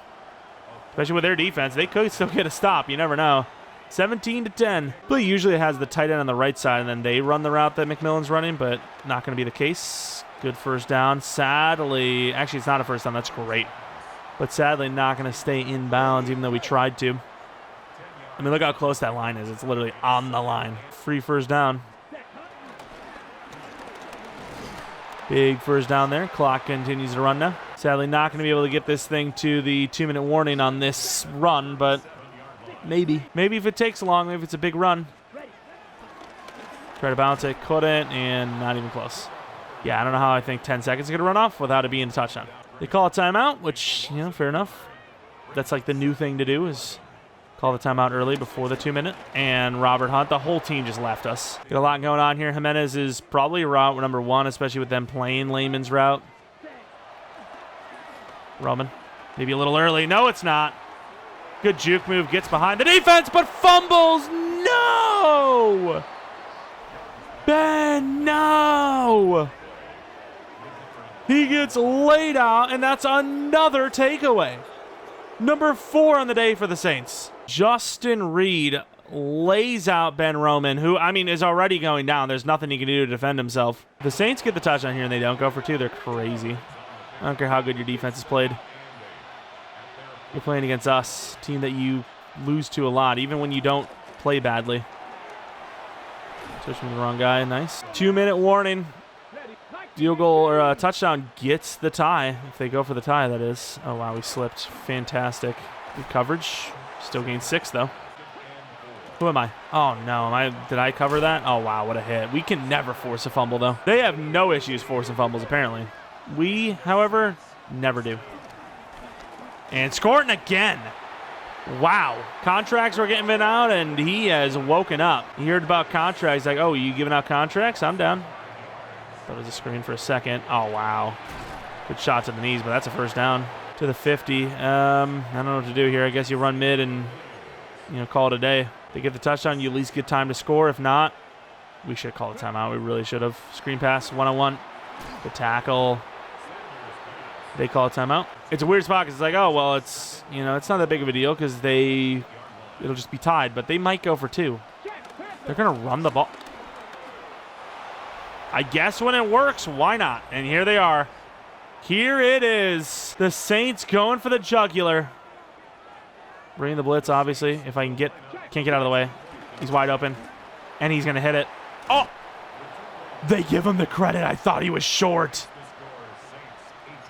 Especially with their defense. They could still get a stop. You never know. 17-10. But usually it has the tight end on the right side, and then they run the route that McMillan's running, but not going to be the case. Good first down. Sadly, actually, it's not a first down. That's great. But sadly, not going to stay in bounds, even though we tried to. I mean, look how close that line is. It's literally on the line. Free first down. Big first down there. Clock continues to run now. Sadly, not going to be able to get this thing to the 2-minute warning on this run, but maybe. Maybe if it takes long, maybe if it's a big run. Try to bounce it, couldn't, and not even close. Yeah, I don't know how I think 10 seconds is going to run off without it being a touchdown. They call a timeout, which, you know, fair enough. That's like the new thing to do is call the timeout early before the 2-minute. And Robert Hunt, the whole team just left us. Got a lot going on here. Jimenez is probably route number 1, especially with them playing Lehman's route. Roman. Maybe a little early. No, it's not. Good juke move. Gets behind the defense, but fumbles. No! Ben, no! He gets laid out, and that's another takeaway. Number 4 on the day for the Saints. Justin Reed lays out Ben Roman, who, I mean, is already going down. There's nothing he can do to defend himself. The Saints get the touchdown here, and they don't go for 2. They're crazy. I don't care how good your defense is played. You're playing against us, a team that you lose to a lot, even when you don't play badly. Switching to the wrong guy. Nice. 2-minute warning. Field goal or touchdown gets the tie. If they go for the tie, that is. Oh, wow, we slipped. Fantastic. Good coverage. Still gain 6, though. Who am I? Oh, no. Did I cover that? Oh, wow, what a hit. We can never force a fumble, though. They have no issues forcing fumbles, apparently. We, however, never do. And scoring again. Wow. Contracts were getting out, and he has woken up. He heard about contracts. Like, oh, you giving out contracts? I'm down. That was a screen for a second. Oh, wow. Good shot to the knees, but that's a first down. To the 50. I don't know what to do here. I guess you run mid and, call it a day. They get the touchdown, you at least get time to score. If not, we should call a timeout. We really should have. Screen pass, one-on-one. The tackle. They call a timeout. It's a weird spot because it's like, oh, well, it's not that big of a deal because it'll just be tied, but they might go for 2. They're going to run the ball. I guess when it works, why not? And here they are. Here it is. The Saints going for the jugular. Bringing the blitz, obviously. If I can't get out of the way. He's wide open. And he's going to hit it. Oh! They give him the credit. I thought he was short.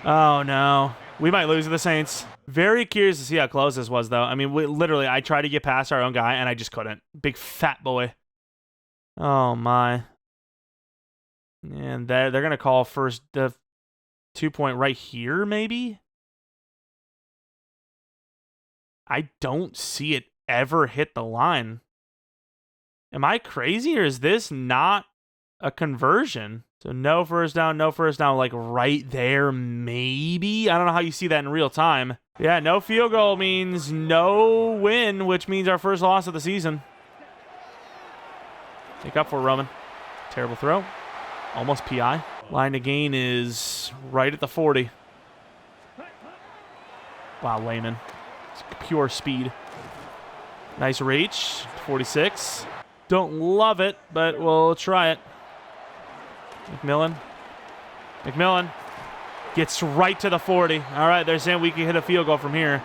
Oh, no. We might lose to the Saints. Very curious to see how close this was, though. I mean, literally, I tried to get past our own guy, and I just couldn't. Big fat boy. Oh, my. And they're going to call first the 2-point right here, maybe? I don't see it ever hit the line. Am I crazy, or is this not a conversion? So no first down, like right there, maybe? I don't know how you see that in real time. Yeah, no field goal means no win, which means our first loss of the season. Take up for Roman. Terrible throw. Almost PI. Line to gain is right at the 40. Wow, Layman. It's pure speed. Nice reach. 46. Don't love it, but we'll try it. McMillan gets right to the 40. All right, they're saying we can hit a field goal from here.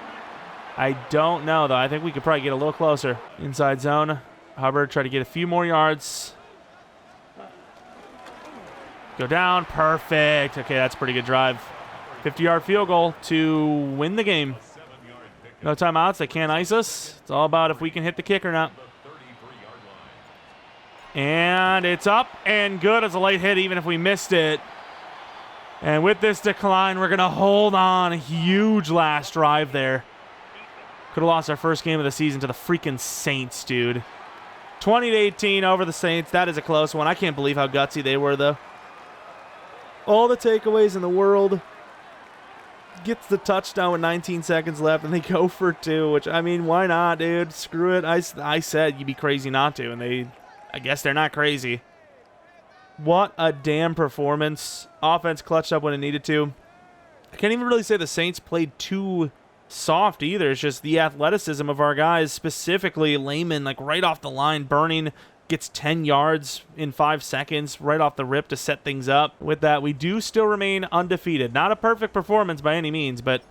I don't know, though. I think we could probably get a little closer. Inside zone. Hubbard try to get a few more yards. Go down. Perfect. Okay, that's a pretty good drive. 50-yard field goal to win the game. No timeouts. They can't ice us. It's all about if we can hit the kick or not. And it's up and good as a late hit, even if we missed it. And with this decline, we're going to hold on. A huge last drive there. Could have lost our first game of the season to the freaking Saints, dude. 20-18 over the Saints. That is a close one. I can't believe how gutsy they were, though. All the takeaways in the world. Gets the touchdown with 19 seconds left, and they go for 2, which, I mean, why not, dude? Screw it. I said you'd be crazy not to, and I guess they're not crazy. What a damn performance. Offense clutched up when it needed to. I can't even really say the Saints played too soft either. It's just the athleticism of our guys, specifically Layman, like right off the line, burning, gets 10 yards in 5 seconds right off the rip to set things up. With that, we do still remain undefeated. Not a perfect performance by any means, but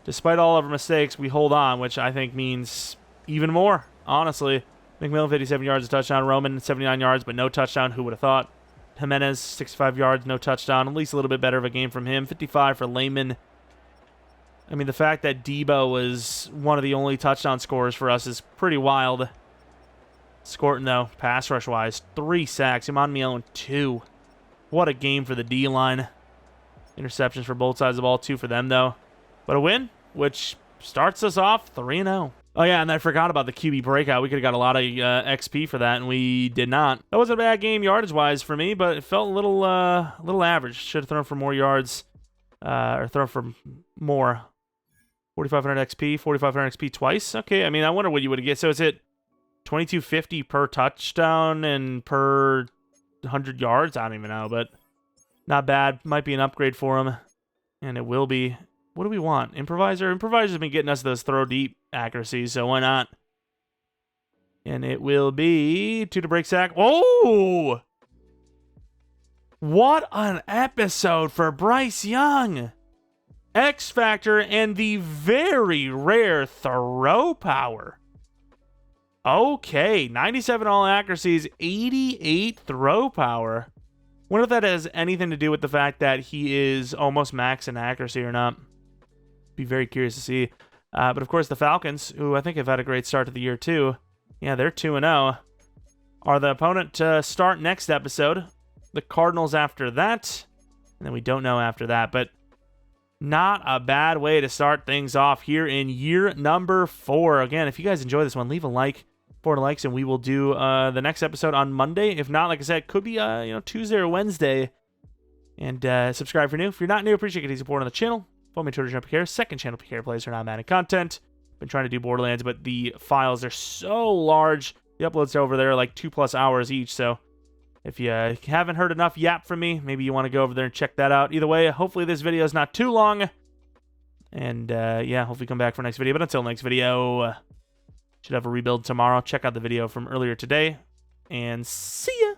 despite all of our mistakes, we hold on, which I think means even more, honestly. McMillan, 57 yards, a touchdown. Roman, 79 yards, but no touchdown. Who would have thought? Jimenez, 65 yards, no touchdown. At least a little bit better of a game from him. 55 for Layman. I mean, the fact that Debo was one of the only touchdown scorers for us is pretty wild. Scorton, though, pass rush-wise, 3 sacks. Emmanuel, 2. What a game for the D-line. Interceptions for both sides of the ball, 2 for them, though. But a win, which starts us off 3-0. Oh, yeah, and I forgot about the QB breakout. We could have got a lot of XP for that, and we did not. That wasn't a bad game yardage-wise for me, but it felt a little average. Should have thrown for more yards. or throw for more. 4,500 XP, 4,500 XP twice. Okay, I mean, I wonder what you would get. So is it 2,250 per touchdown and per 100 yards? I don't even know, but not bad. Might be an upgrade for him, and it will be. What do we want? Improviser? Improviser's been getting us those throw deep accuracies, so why not? And it will be 2 to break sack. Oh! What an episode for Bryce Young! X Factor and the very rare throw power. Okay, 97 all accuracies, 88 throw power. Wonder if that has anything to do with the fact that he is almost max in accuracy or not. Be very curious to see. But of course, the Falcons, who I think have had a great start to the year too. Yeah, they're 2-0. Are the opponent to start next episode? The Cardinals after that. And then we don't know after that, but not a bad way to start things off here in year number 4. Again, if you guys enjoy this one, leave a like, 4 likes, and we will do the next episode on Monday. If not, like I said, it could be Tuesday or Wednesday. And subscribe if you're new. If you're not new, appreciate getting support on the channel. Follow me on Twitter, Jeromepkr, second channel, PK plays for non-Madden content. Been trying to do Borderlands, but the files are so large. The uploads over there are like 2+ hours each, so if you haven't heard enough yap from me, maybe you want to go over there and check that out. Either way, hopefully this video is not too long. And yeah, hopefully come back for next video. But until next video, should have a rebuild tomorrow. Check out the video from earlier today. And see ya!